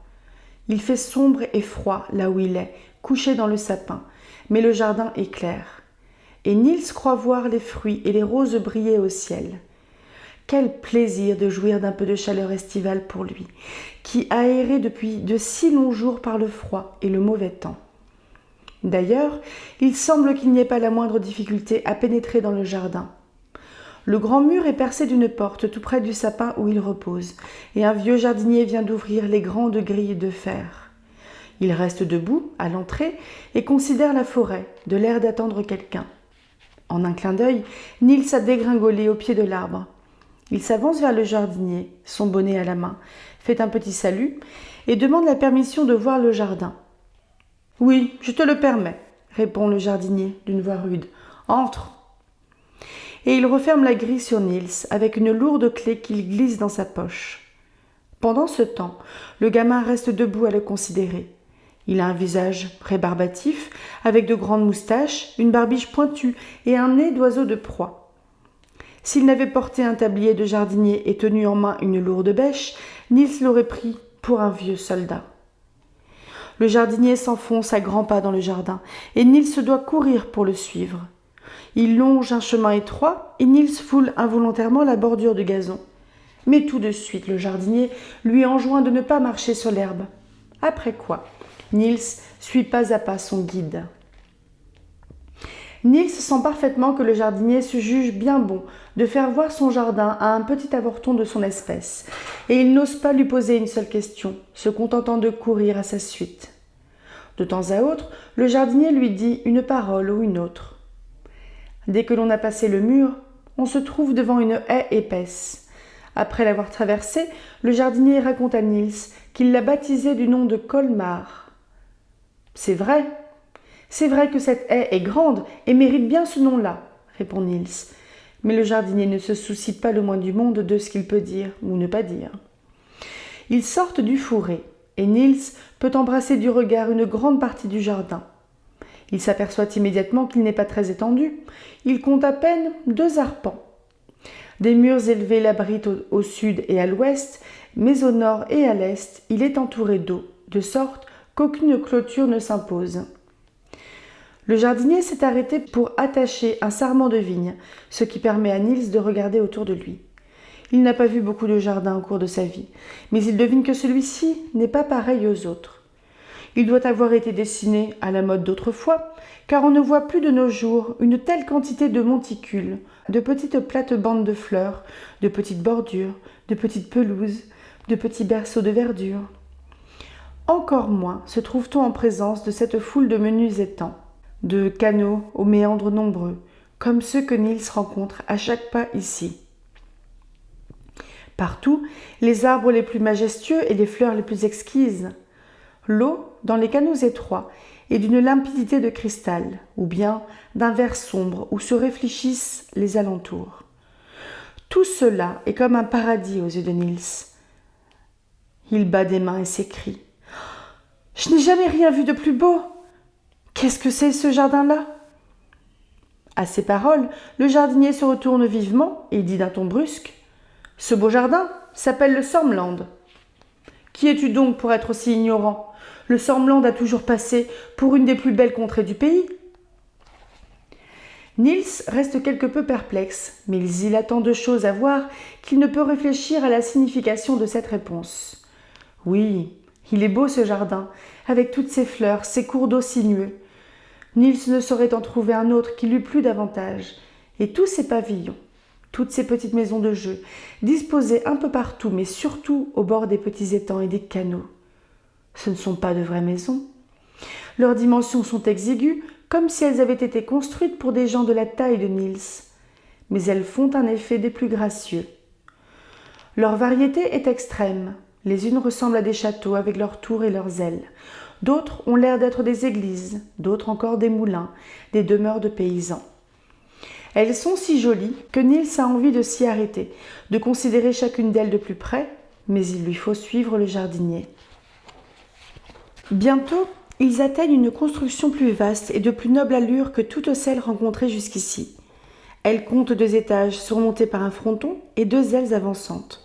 Il fait sombre et froid là où il est, couché dans le sapin, mais le jardin est clair. Et Niels croit voir les fruits et les roses briller au ciel. Quel plaisir de jouir d'un peu de chaleur estivale pour lui, qui aéré depuis de si longs jours par le froid et le mauvais temps. D'ailleurs, il semble qu'il n'y ait pas la moindre difficulté à pénétrer dans le jardin. Le grand mur est percé d'une porte tout près du sapin où il repose, et un vieux jardinier vient d'ouvrir les grandes grilles de fer. Il reste debout, à l'entrée, et considère la forêt, de l'air d'attendre quelqu'un. En un clin d'œil, Niels a dégringolé au pied de l'arbre. Il s'avance vers le jardinier, son bonnet à la main, fait un petit salut et demande la permission de voir le jardin. « Oui, je te le permets, » répond le jardinier d'une voix rude. « Entre !» Et il referme la grille sur Niels avec une lourde clé qu'il glisse dans sa poche. Pendant ce temps, le gamin reste debout à le considérer. Il a un visage rébarbatif, avec de grandes moustaches, une barbiche pointue et un nez d'oiseau de proie. S'il n'avait porté un tablier de jardinier et tenu en main une lourde bêche, Niels l'aurait pris pour un vieux soldat. Le jardinier s'enfonce à grands pas dans le jardin, et Niels doit courir pour le suivre. Il longe un chemin étroit, et Niels foule involontairement la bordure de gazon. Mais tout de suite, le jardinier lui enjoint de ne pas marcher sur l'herbe. Après quoi, Niels suit pas à pas son guide. Niels sent parfaitement que le jardinier se juge bien bon de faire voir son jardin à un petit avorton de son espèce, et il n'ose pas lui poser une seule question, se contentant de courir à sa suite. De temps à autre, le jardinier lui dit une parole ou une autre. Dès que l'on a passé le mur, on se trouve devant une haie épaisse. Après l'avoir traversée, le jardinier raconte à Niels qu'il l'a baptisée du nom de Colmar. C'est vrai que cette haie est grande et mérite bien ce nom-là, répond Niels. Mais le jardinier ne se soucie pas le moins du monde de ce qu'il peut dire ou ne pas dire. Ils sortent du fourré, et Niels peut embrasser du regard une grande partie du jardin. Il s'aperçoit immédiatement qu'il n'est pas très étendu. Il compte à peine 2 arpents. Des murs élevés l'abritent au sud et à l'ouest, mais au nord et à l'est, il est entouré d'eau, de sorte qu'aucune clôture ne s'impose. Le jardinier s'est arrêté pour attacher un sarment de vigne, ce qui permet à Niels de regarder autour de lui. Il n'a pas vu beaucoup de jardins au cours de sa vie, mais il devine que celui-ci n'est pas pareil aux autres. Il doit avoir été dessiné à la mode d'autrefois, car on ne voit plus de nos jours une telle quantité de monticules, de petites plates-bandes de fleurs, de petites bordures, de petites pelouses, de petits berceaux de verdure. Encore moins se trouve-t-on en présence de cette foule de menus étangs, de canaux aux méandres nombreux, comme ceux que Niels rencontre à chaque pas ici. Partout, les arbres les plus majestueux et les fleurs les plus exquises. L'eau, dans les canaux étroits, est d'une limpidité de cristal, ou bien d'un vert sombre où se réfléchissent les alentours. Tout cela est comme un paradis aux yeux de Niels. Il bat des mains et s'écrie. « Je n'ai jamais rien vu de plus beau. Qu'est-ce que c'est ce jardin-là » À ces paroles, le jardinier se retourne vivement et dit d'un ton brusque. « Ce beau jardin s'appelle le Sormland. »« Qui es-tu donc pour être aussi ignorant ? Le Sormland a toujours passé pour une des plus belles contrées du pays. » Niels reste quelque peu perplexe, mais il a tant de choses à voir qu'il ne peut réfléchir à la signification de cette réponse. Oui, il est beau ce jardin, avec toutes ses fleurs, ses cours d'eau sinueux. Niels ne saurait en trouver un autre qui lui plût davantage, et tous ces pavillons, toutes ces petites maisons de jeu, disposées un peu partout, mais surtout au bord des petits étangs et des canaux. Ce ne sont pas de vraies maisons. Leurs dimensions sont exiguës, comme si elles avaient été construites pour des gens de la taille de Niels, mais elles font un effet des plus gracieux. Leur variété est extrême. Les unes ressemblent à des châteaux avec leurs tours et leurs ailes. D'autres ont l'air d'être des églises, d'autres encore des moulins, des demeures de paysans. Elles sont si jolies que Niels a envie de s'y arrêter, de considérer chacune d'elles de plus près, mais il lui faut suivre le jardinier. Bientôt, ils atteignent une construction plus vaste et de plus noble allure que toutes celles rencontrées jusqu'ici. Elle compte 2 étages surmontés par un fronton et 2 ailes avançantes.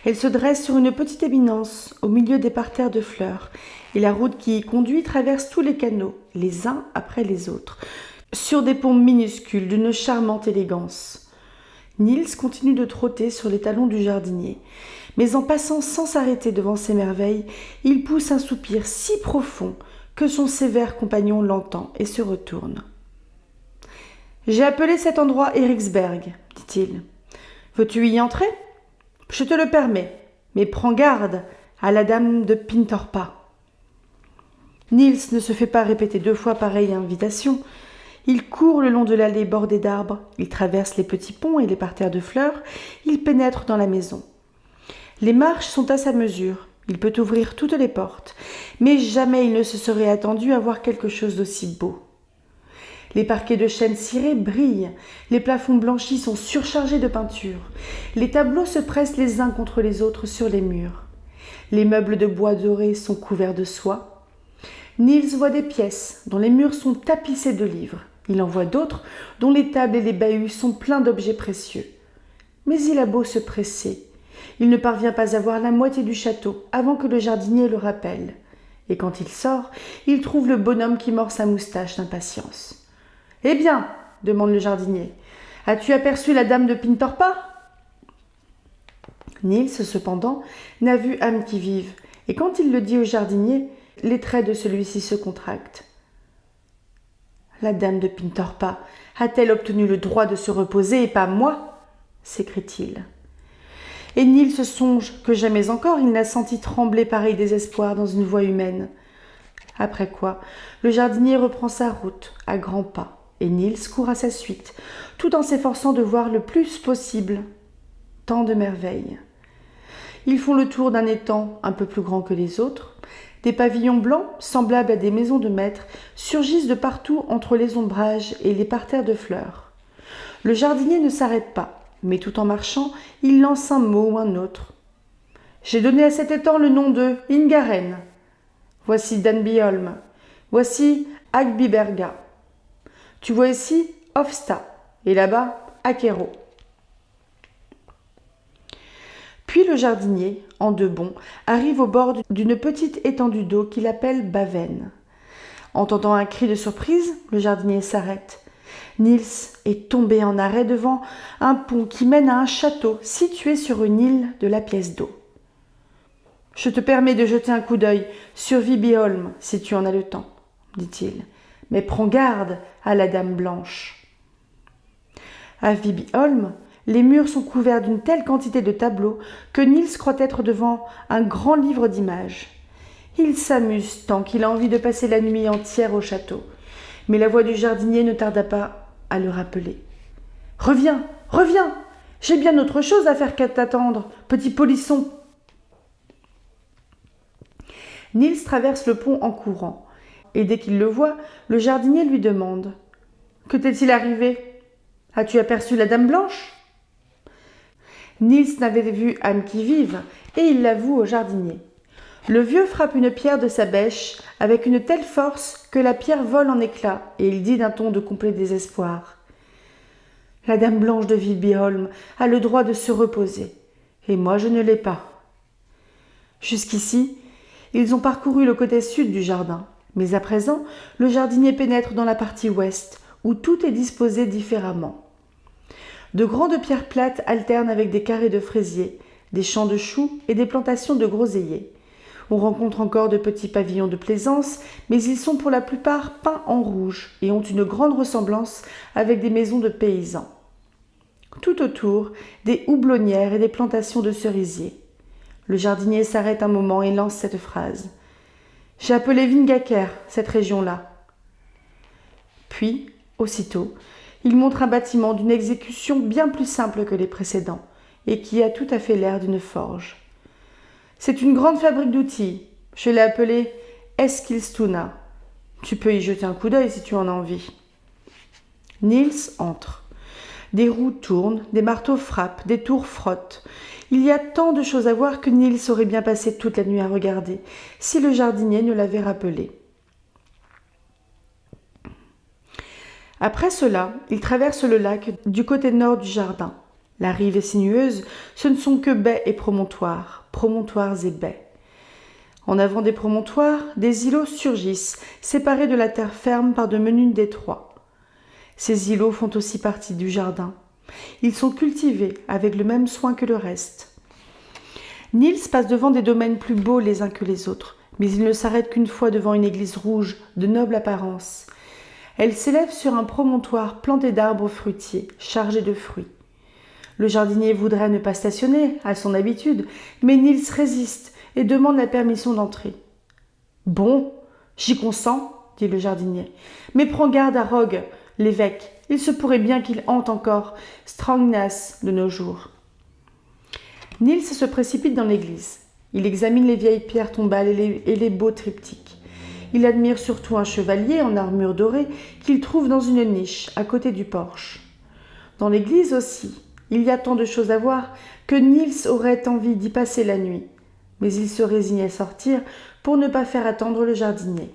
Elle se dresse sur une petite éminence au milieu des parterres de fleurs et la route qui y conduit traverse tous les canaux, les uns après les autres, sur des ponts minuscules d'une charmante élégance. Niels continue de trotter sur les talons du jardinier, mais en passant sans s'arrêter devant ces merveilles, il pousse un soupir si profond que son sévère compagnon l'entend et se retourne. « J'ai appelé cet endroit Eriksberg, dit-il. Veux-tu y entrer ? Je te le permets, mais prends garde à la dame de Pintorpa. » Niels ne se fait pas répéter 2 fois pareille invitation. Il court le long de l'allée bordée d'arbres, il traverse les petits ponts et les parterres de fleurs, il pénètre dans la maison. Les marches sont à sa mesure, il peut ouvrir toutes les portes, mais jamais il ne se serait attendu à voir quelque chose d'aussi beau. Les parquets de chêne ciré brillent, les plafonds blanchis sont surchargés de peinture, les tableaux se pressent les uns contre les autres sur les murs. Les meubles de bois doré sont couverts de soie. Niels voit des pièces dont les murs sont tapissés de livres. Il en voit d'autres dont les tables et les bahuts sont pleins d'objets précieux. Mais il a beau se presser, il ne parvient pas à voir la moitié du château avant que le jardinier le rappelle. Et quand il sort, il trouve le bonhomme qui mord sa moustache d'impatience. « Eh bien, demande le jardinier, as-tu aperçu la dame de Pintorpa ?» Niels, cependant, n'a vu âme qui vive, et quand il le dit au jardinier, les traits de celui-ci se contractent. « La dame de Pintorpa a-t-elle obtenu le droit de se reposer et pas moi ?» s'écrie-t-il. Et Niels songe que jamais encore il n'a senti trembler pareil désespoir dans une voix humaine. Après quoi, le jardinier reprend sa route à grands pas, et Niels court à sa suite, tout en s'efforçant de voir le plus possible tant de merveilles. Ils font le tour d'un étang un peu plus grand que les autres. Des pavillons blancs, semblables à des maisons de maître, surgissent de partout entre les ombrages et les parterres de fleurs. Le jardinier ne s'arrête pas, mais tout en marchant, il lance un mot ou un autre. « J'ai donné à cet étang le nom de Ingaren. Voici Danbyholm. Voici Agbiberga. Tu vois ici Hofsta, et là-bas Akero. » Puis le jardinier, en 2 bonds, arrive au bord d'une petite étendue d'eau qu'il appelle Baven. Entendant un cri de surprise, le jardinier s'arrête. Niels est tombé en arrêt devant un pont qui mène à un château situé sur une île de la pièce d'eau. « Je te permets de jeter un coup d'œil sur Vibiholm si tu en as le temps, » dit-il, « mais prends garde à la dame blanche. » À Vibiholm, les murs sont couverts d'une telle quantité de tableaux que Niels croit être devant un grand livre d'images. Il s'amuse tant qu'il a envie de passer la nuit entière au château, mais la voix du jardinier ne tarda pas à le rappeler. « Reviens, reviens, j'ai bien autre chose à faire qu'à t'attendre, petit polisson. » Niels traverse le pont en courant, et dès qu'il le voit, le jardinier lui demande « Que t'est-il arrivé ? As-tu aperçu la dame blanche ?» Niels n'avait vu âme qui vive, et il l'avoue au jardinier. Le vieux frappe une pierre de sa bêche avec une telle force que la pierre vole en éclats et il dit d'un ton de complet désespoir. La dame Blanche de Villebiholm a le droit de se reposer, et moi je ne l'ai pas. Jusqu'ici, ils ont parcouru le côté sud du jardin, mais à présent, le jardinier pénètre dans la partie ouest, où tout est disposé différemment. De grandes pierres plates alternent avec des carrés de fraisiers, des champs de choux et des plantations de groseilliers. On rencontre encore de petits pavillons de plaisance, mais ils sont pour la plupart peints en rouge et ont une grande ressemblance avec des maisons de paysans. Tout autour, des houblonnières et des plantations de cerisiers. Le jardinier s'arrête un moment et lance cette phrase. « J'ai appelé Vingaker, cette région-là. » Puis, aussitôt, il montre un bâtiment d'une exécution bien plus simple que les précédents et qui a tout à fait l'air d'une forge. C'est une grande fabrique d'outils. Je l'ai appelée Eskilstuna. Tu peux y jeter un coup d'œil si tu en as envie. Niels entre. Des roues tournent, des marteaux frappent, des tours frottent. Il y a tant de choses à voir que Niels aurait bien passé toute la nuit à regarder, si le jardinier ne l'avait rappelé. Après cela, il traverse le lac du côté nord du jardin. La rive est sinueuse, ce ne sont que baies et promontoires, promontoires et baies. En avant des promontoires, des îlots surgissent, séparés de la terre ferme par de menus détroits. Ces îlots font aussi partie du jardin. Ils sont cultivés avec le même soin que le reste. Niels passe devant des domaines plus beaux les uns que les autres, mais il ne s'arrête qu'une fois devant une église rouge, de noble apparence. Elle s'élève sur un promontoire planté d'arbres fruitiers, chargés de fruits. Le jardinier voudrait ne pas stationner, à son habitude, mais Niels résiste et demande la permission d'entrer. « Bon, j'y consens, dit le jardinier, mais prends garde à Rogue, l'évêque. Il se pourrait bien qu'il hante encore Strangnas de nos jours. » Niels se précipite dans l'église. Il examine les vieilles pierres tombales et les beaux triptyques. Il admire surtout un chevalier en armure dorée qu'il trouve dans une niche à côté du porche. Dans l'église aussi, il y a tant de choses à voir que Niels aurait envie d'y passer la nuit, mais il se résigne à sortir pour ne pas faire attendre le jardinier.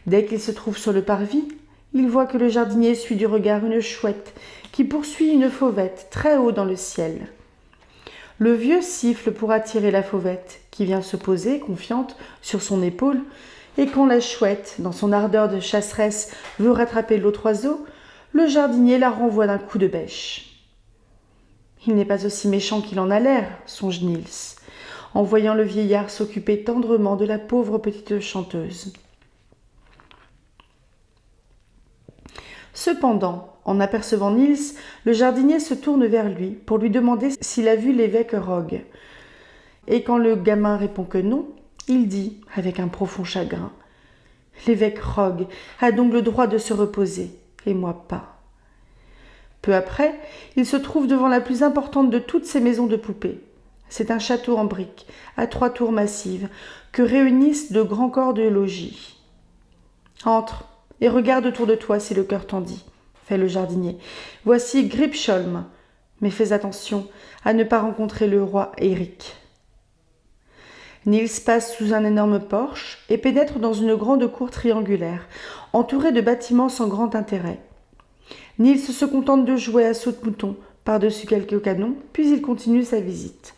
Dès qu'il se trouve sur le parvis, il voit que le jardinier suit du regard une chouette qui poursuit une fauvette très haut dans le ciel. Le vieux siffle pour attirer la fauvette, qui vient se poser, confiante, sur son épaule, et quand la chouette, dans son ardeur de chasseresse, veut rattraper l'autre oiseau, le jardinier la renvoie d'un coup de bêche. Il n'est pas aussi méchant qu'il en a l'air, songe Niels, en voyant le vieillard s'occuper tendrement de la pauvre petite chanteuse. Cependant, en apercevant Niels, le jardinier se tourne vers lui pour lui demander s'il a vu l'évêque Rogue. Et quand le gamin répond que non, il dit, avec un profond chagrin, « L'évêque Rogue a donc le droit de se reposer, et moi pas. » Peu après, il se trouve devant la plus importante de toutes ces maisons de poupées. C'est un château en briques, à 3 tours massives, que réunissent de grands corps de logis. « Entre et regarde autour de toi si le cœur t'en dit, » fait le jardinier. « Voici Gripsholm, mais fais attention à ne pas rencontrer le roi Éric. » Niels passe sous un énorme porche et pénètre dans une grande cour triangulaire, entourée de bâtiments sans grand intérêt. Niels se contente de jouer à saute-mouton par-dessus quelques canons, puis il continue sa visite.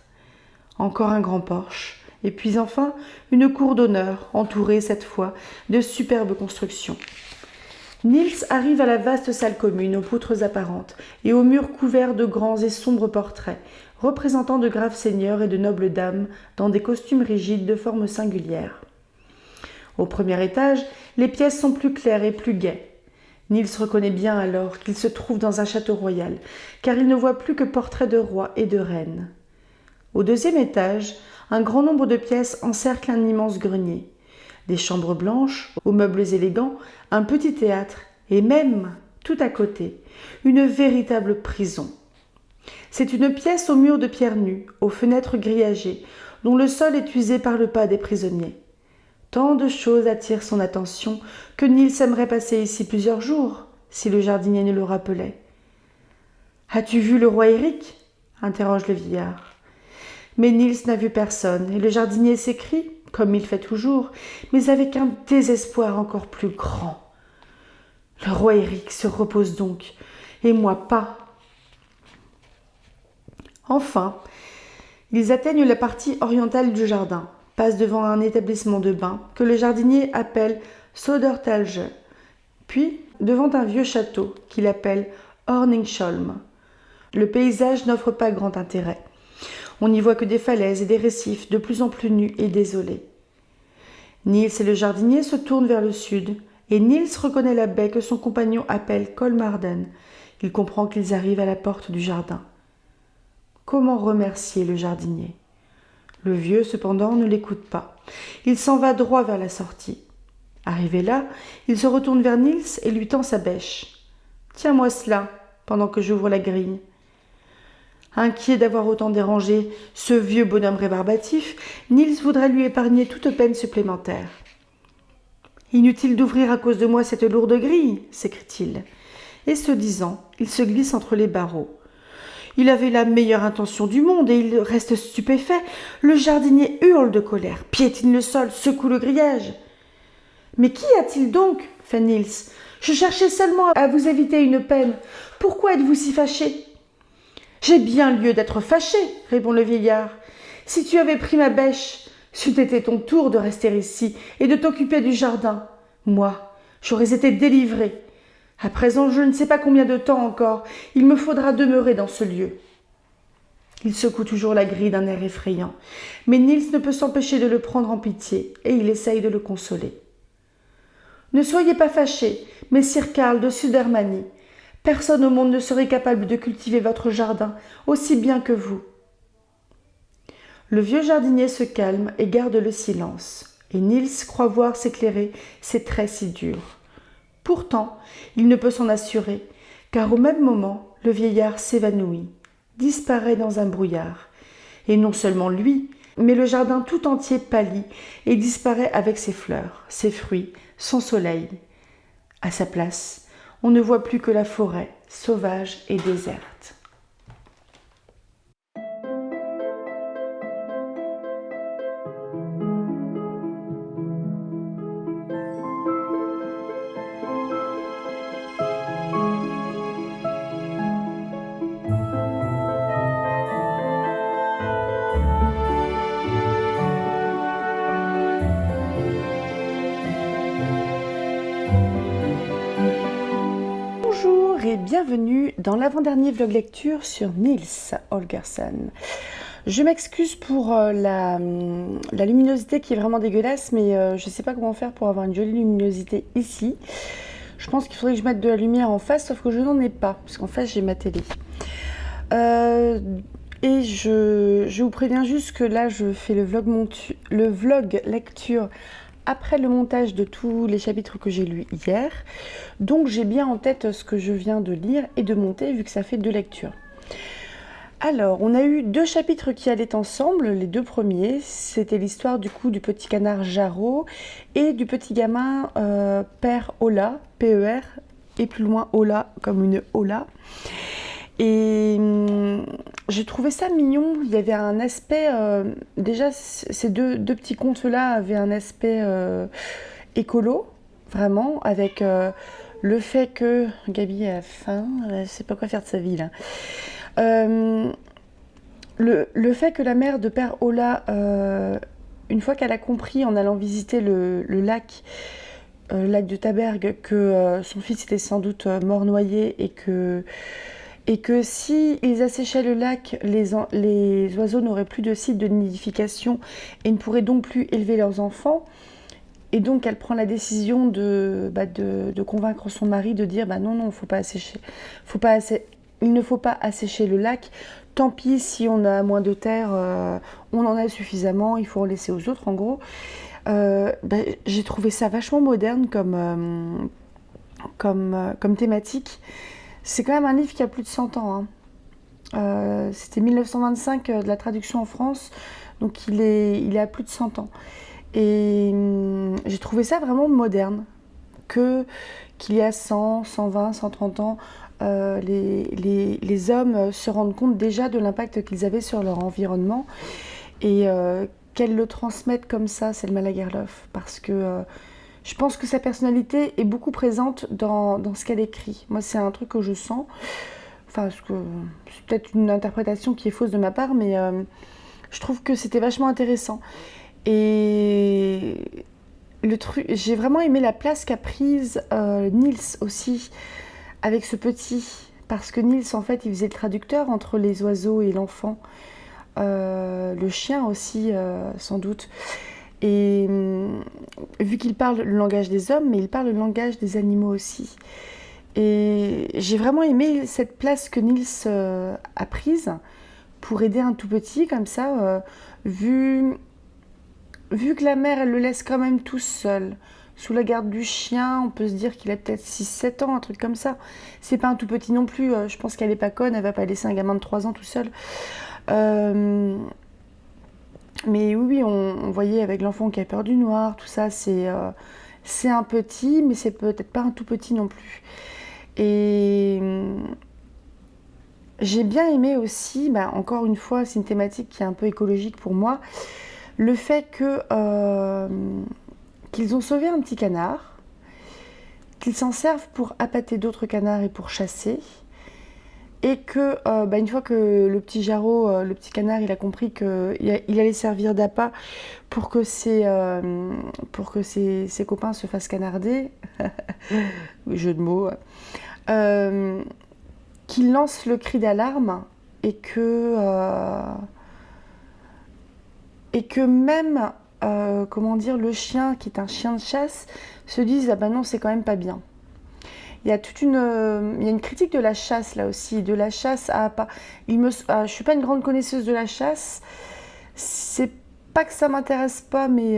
Encore un grand porche, et puis enfin une cour d'honneur, entourée cette fois de superbes constructions. Niels arrive à la vaste salle commune aux poutres apparentes et aux murs couverts de grands et sombres portraits, représentant de graves seigneurs et de nobles dames dans des costumes rigides de formes singulières. Au premier étage, les pièces sont plus claires et plus gaies. Niels reconnaît bien alors qu'il se trouve dans un château royal, car il ne voit plus que portraits de rois et de reines. Au deuxième étage, un grand nombre de pièces encerclent un immense grenier. Des chambres blanches, aux meubles élégants, un petit théâtre et même, tout à côté, une véritable prison. C'est une pièce aux murs de pierre nue, aux fenêtres grillagées, dont le sol est usé par le pas des prisonniers. Tant de choses attirent son attention que Niels aimerait passer ici plusieurs jours, si le jardinier ne le rappelait. « As-tu vu le roi Éric » interroge le vieillard. Mais Niels n'a vu personne, et le jardinier s'écrie comme il fait toujours, mais avec un désespoir encore plus grand. Le roi Éric se repose donc, et moi pas. Enfin, ils atteignent la partie orientale du jardin, passent devant un établissement de bain que le jardinier appelle Södertalje, puis devant un vieux château qu'il appelle Horningsholm. Le paysage n'offre pas grand intérêt. On n'y voit que des falaises et des récifs de plus en plus nus et désolés. Niels et le jardinier se tournent vers le sud, et Niels reconnaît la baie que son compagnon appelle Kolmarden. Il comprend qu'ils arrivent à la porte du jardin. Comment remercier le jardinier? Le vieux, cependant, ne l'écoute pas. Il s'en va droit vers la sortie. Arrivé là, il se retourne vers Niels et lui tend sa bêche. « Tiens-moi cela, pendant que j'ouvre la grille. » Inquiet d'avoir autant dérangé ce vieux bonhomme rébarbatif, Niels voudrait lui épargner toute peine supplémentaire. « Inutile d'ouvrir à cause de moi cette lourde grille, s'écrie-t-il. Et ce disant, il se glisse entre les barreaux. Il avait la meilleure intention du monde et il reste stupéfait. Le jardinier hurle de colère, piétine le sol, secoue le grillage. « Mais qu'y a-t-il donc ?» fait Niels. « Je cherchais seulement à vous éviter une peine. Pourquoi êtes-vous si fâché ?»« J'ai bien lieu d'être fâché, répond le vieillard. Si tu avais pris ma bêche, c'eût été ton tour de rester ici et de t'occuper du jardin. Moi, j'aurais été délivré. À présent, je ne sais pas combien de temps encore il me faudra demeurer dans ce lieu. » Il secoue toujours la grille d'un air effrayant, mais Niels ne peut s'empêcher de le prendre en pitié et il essaye de le consoler. « Ne soyez pas fâché, messire Karl de Södermanni. Personne au monde ne serait capable de cultiver votre jardin aussi bien que vous. » Le vieux jardinier se calme et garde le silence, et Niels croit voir s'éclairer ses traits si durs. Pourtant, il ne peut s'en assurer, car au même moment, le vieillard s'évanouit, disparaît dans un brouillard. Et non seulement lui, mais le jardin tout entier pâlit et disparaît avec ses fleurs, ses fruits, son soleil. À sa place, on ne voit plus que la forêt, sauvage et déserte. Bonjour et bienvenue dans l'avant-dernier vlog lecture sur Niels Holgersson. Je m'excuse pour la luminosité qui est vraiment dégueulasse, mais je ne sais pas comment faire pour avoir une jolie luminosité ici. Je pense qu'il faudrait que je mette de la lumière en face, sauf que je n'en ai pas, parce qu'en face j'ai ma télé. Et je vous préviens juste que là je fais le vlog lecture après le montage de tous les chapitres que j'ai lus hier. Donc j'ai bien en tête ce que je viens de lire et de monter vu que ça fait 2 lectures. Alors, on a eu 2 chapitres qui allaient ensemble. Les 2 premiers, c'était l'histoire du coup du petit canard Jarro et du petit gamin Père Ola, P-E-R, et plus loin Ola comme une Ola. Et j'ai trouvé ça mignon. Il y avait un aspect, déjà ces deux petits contes-là avaient un aspect écolo, vraiment, avec le fait que Gabi a faim, elle ne sait pas quoi faire de sa vie là. Le fait que la mère de Père Ola, une fois qu'elle a compris en allant visiter le lac de Taberg, que son fils était sans doute mort noyé et que si ils asséchaient le lac, les oiseaux n'auraient plus de site de nidification et ne pourraient donc plus élever leurs enfants. Et donc elle prend la décision de convaincre son mari de dire non, il ne faut pas assécher le lac. Tant pis si on a moins de terre, on en a suffisamment, il faut en laisser aux autres en gros. J'ai trouvé ça vachement moderne comme thématique. C'est quand même un livre qui a plus de 100 ans. Hein. C'était 1925 de la traduction en France, donc il est à plus de 100 ans. Et j'ai trouvé ça vraiment moderne, qu'il y a 100, 120, 130 ans, les hommes se rendent compte déjà de l'impact qu'ils avaient sur leur environnement et qu'elle le transmette comme ça, Selma Lagerlöf, parce que je pense que sa personnalité est beaucoup présente dans ce qu'elle écrit. Moi, c'est un truc que je sens. Enfin, c'est peut-être une interprétation qui est fausse de ma part, mais je trouve que c'était vachement intéressant. Et j'ai vraiment aimé la place qu'a prise Niels aussi, avec ce petit. Parce que Niels, en fait, il faisait le traducteur entre les oiseaux et l'enfant. Le chien aussi, sans doute. Et vu qu'il parle le langage des hommes, mais il parle le langage des animaux aussi. Et j'ai vraiment aimé cette place que Niels a prise pour aider un tout petit, comme ça, vu que la mère, elle le laisse quand même tout seul. Sous la garde du chien, on peut se dire qu'il a peut-être 6-7 ans, un truc comme ça. C'est pas un tout petit non plus, je pense qu'elle est pas conne, elle va pas laisser un gamin de 3 ans tout seul. Mais oui, on voyait avec l'enfant qui a peur du noir, tout ça, c'est un petit, mais c'est peut-être pas un tout petit non plus. Et j'ai bien aimé aussi, encore une fois, c'est une thématique qui est un peu écologique pour moi, le fait qu'ils ont sauvé un petit canard, qu'ils s'en servent pour appâter d'autres canards et pour chasser. Et que, une fois que le petit Jarreau, le petit canard, il a compris qu'il allait servir d'appât pour que ses copains se fassent canarder, jeu de mots, qu'il lance le cri d'alarme et que même, le chien, qui est un chien de chasse, se dise « Ah ben non, c'est quand même pas bien ». Il y a une critique de la chasse là aussi, de la chasse à pas. Je suis pas une grande connaisseuse de la chasse. C'est pas que ça m'intéresse pas, mais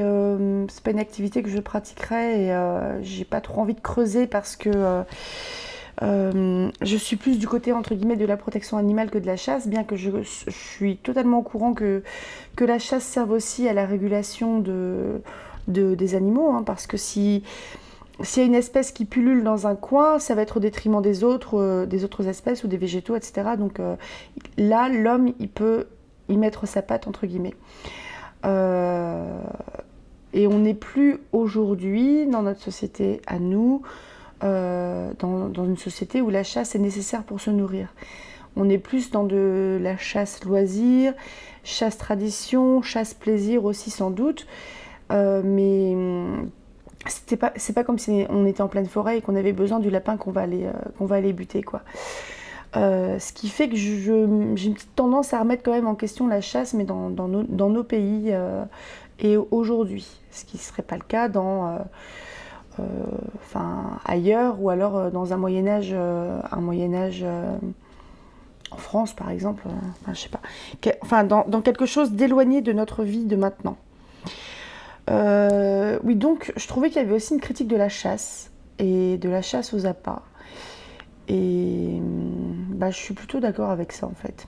c'est pas une activité que je pratiquerais et j'ai pas trop envie de creuser parce que je suis plus du côté entre guillemets de la protection animale que de la chasse, bien que je suis totalement au courant que la chasse serve aussi à la régulation des animaux, hein, parce que s'il y a une espèce qui pullule dans un coin, ça va être au détriment des autres espèces ou des végétaux, etc. Donc là, l'homme, il peut y mettre sa patte, entre guillemets. Et on n'est plus aujourd'hui, dans notre société à nous, dans une société où la chasse est nécessaire pour se nourrir. On est plus dans de la chasse loisir, chasse tradition, chasse plaisir aussi sans doute, mais c'est pas comme si on était en pleine forêt et qu'on avait besoin du lapin qu'on va aller buter, quoi. Ce qui fait que j'ai une petite tendance à remettre quand même en question la chasse, mais dans nos pays et aujourd'hui, ce qui ne serait pas le cas ailleurs, ou alors dans un Moyen-Âge en France par exemple, je sais pas, dans quelque chose d'éloigné de notre vie de maintenant. Oui, donc je trouvais qu'il y avait aussi une critique de la chasse et de la chasse aux appâts. Et je suis plutôt d'accord avec ça en fait.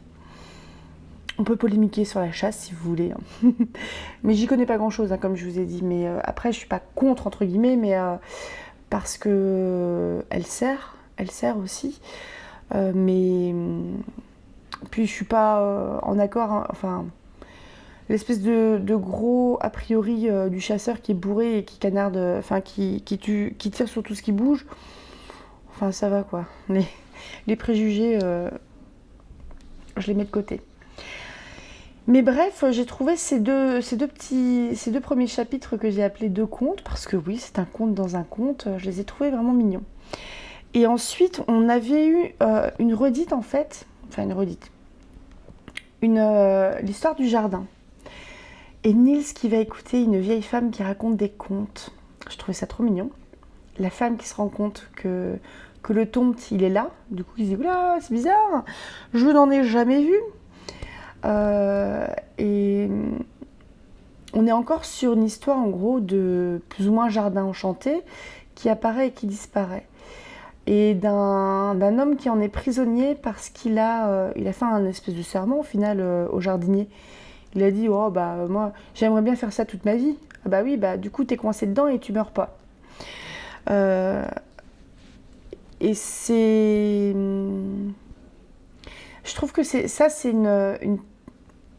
On peut polémiquer sur la chasse si vous voulez, hein. Mais j'y connais pas grand chose, hein, comme je vous ai dit. Mais après, je suis pas contre, entre guillemets, mais parce que elle sert aussi. Mais puis je suis pas en accord, hein, enfin. L'espèce de gros a priori du chasseur qui est bourré et qui canarde, qui tire sur tout ce qui bouge. Enfin, ça va quoi. Les préjugés, je les mets de côté. Mais bref, j'ai trouvé ces deux premiers chapitres que j'ai appelés deux contes, parce que oui, c'est un conte dans un conte, je les ai trouvés vraiment mignons. Et ensuite, on avait eu une redite en fait, l'histoire du jardin. Et Niels qui va écouter une vieille femme qui raconte des contes. Je trouvais ça trop mignon. La femme qui se rend compte que le tomte, il est là. Du coup, il se dit, oula, c'est bizarre, je n'en ai jamais vu. Et on est encore sur une histoire, en gros, de plus ou moins jardin enchanté, qui apparaît et qui disparaît. Et d'un homme qui en est prisonnier parce qu'il a fait un espèce de serment, au final, au jardinier. Il a dit, oh moi j'aimerais bien faire ça toute ma vie. Ah bah oui, du coup t'es coincé dedans et tu meurs pas. Et c'est... Je trouve que c'est une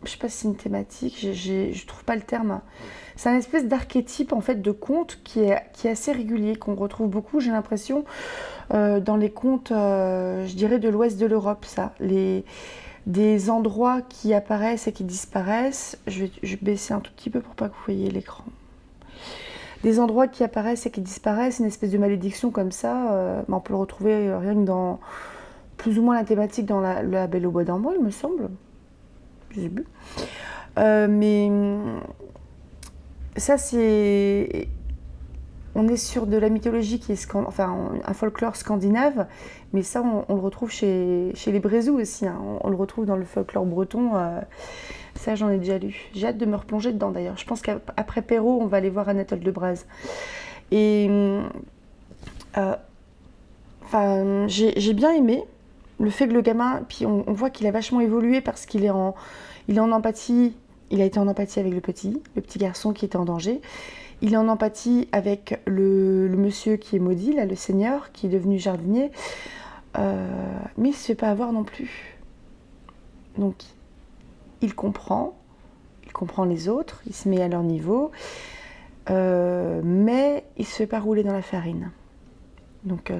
je sais pas si c'est une thématique, je trouve pas le terme. C'est un espèce d'archétype en fait de conte qui est assez régulier, qu'on retrouve beaucoup, j'ai l'impression, dans les contes, je dirais, de l'ouest de l'Europe, ça. Des endroits qui apparaissent et qui disparaissent. Je vais baisser un tout petit peu pour pas que vous voyez l'écran. Des endroits qui apparaissent et qui disparaissent, une espèce de malédiction comme ça, on peut le retrouver rien que dans plus ou moins la thématique dans la Belle au bois dormant, il me semble. Je sais plus. Mais ça, c'est... On est sur de la mythologie qui est un folklore scandinave, mais ça, on le retrouve chez les Brézous aussi. Hein. On le retrouve dans le folklore breton. Ça, j'en ai déjà lu. J'ai hâte de me replonger dedans, d'ailleurs. Je pense qu'après Perrault, on va aller voir Anatole de Braz. Et j'ai bien aimé le fait que le gamin, puis on voit qu'il a vachement évolué parce qu'il est en empathie. Il a été en empathie avec le petit garçon qui était en danger. Il est en empathie avec le monsieur qui est maudit, là, le seigneur, qui est devenu jardinier. Mais il ne se fait pas avoir non plus. Donc, il comprend les autres, il se met à leur niveau, mais il ne se fait pas rouler dans la farine. Donc,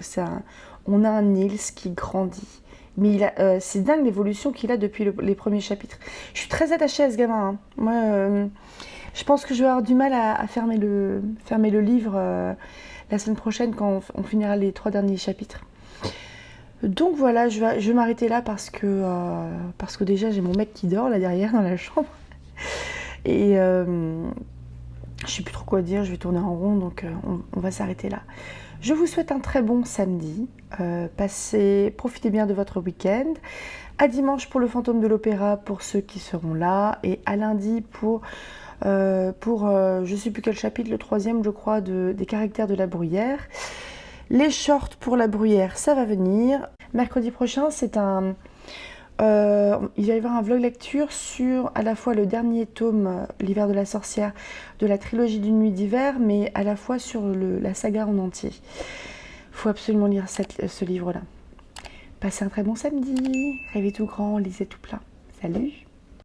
on a un Niels qui grandit. Mais c'est dingue l'évolution qu'il a depuis les premiers chapitres. Je suis très attachée à ce gamin. Hein. Moi, je pense que je vais avoir du mal à fermer le livre la semaine prochaine quand on finira les 3 derniers chapitres. Donc voilà, je vais m'arrêter là parce que déjà j'ai mon mec qui dort là derrière dans la chambre. Et je sais plus trop quoi dire, je vais tourner en rond, donc on va s'arrêter là. Je vous souhaite un très bon samedi. Profitez bien de votre week-end. À dimanche pour le Fantôme de l'Opéra pour ceux qui seront là. Et à lundi pour je ne sais plus quel chapitre, le 3e je crois, des caractères de la bruyère. Les shorts pour la bruyère, ça va venir. Mercredi prochain, il va y avoir un vlog lecture sur à la fois le dernier tome, L'hiver de la sorcière, de la trilogie d'une nuit d'hiver, mais à la fois sur la saga en entier. Il faut absolument lire ce livre-là. Passez un très bon samedi, rêvez tout grand, lisez tout plein. Salut!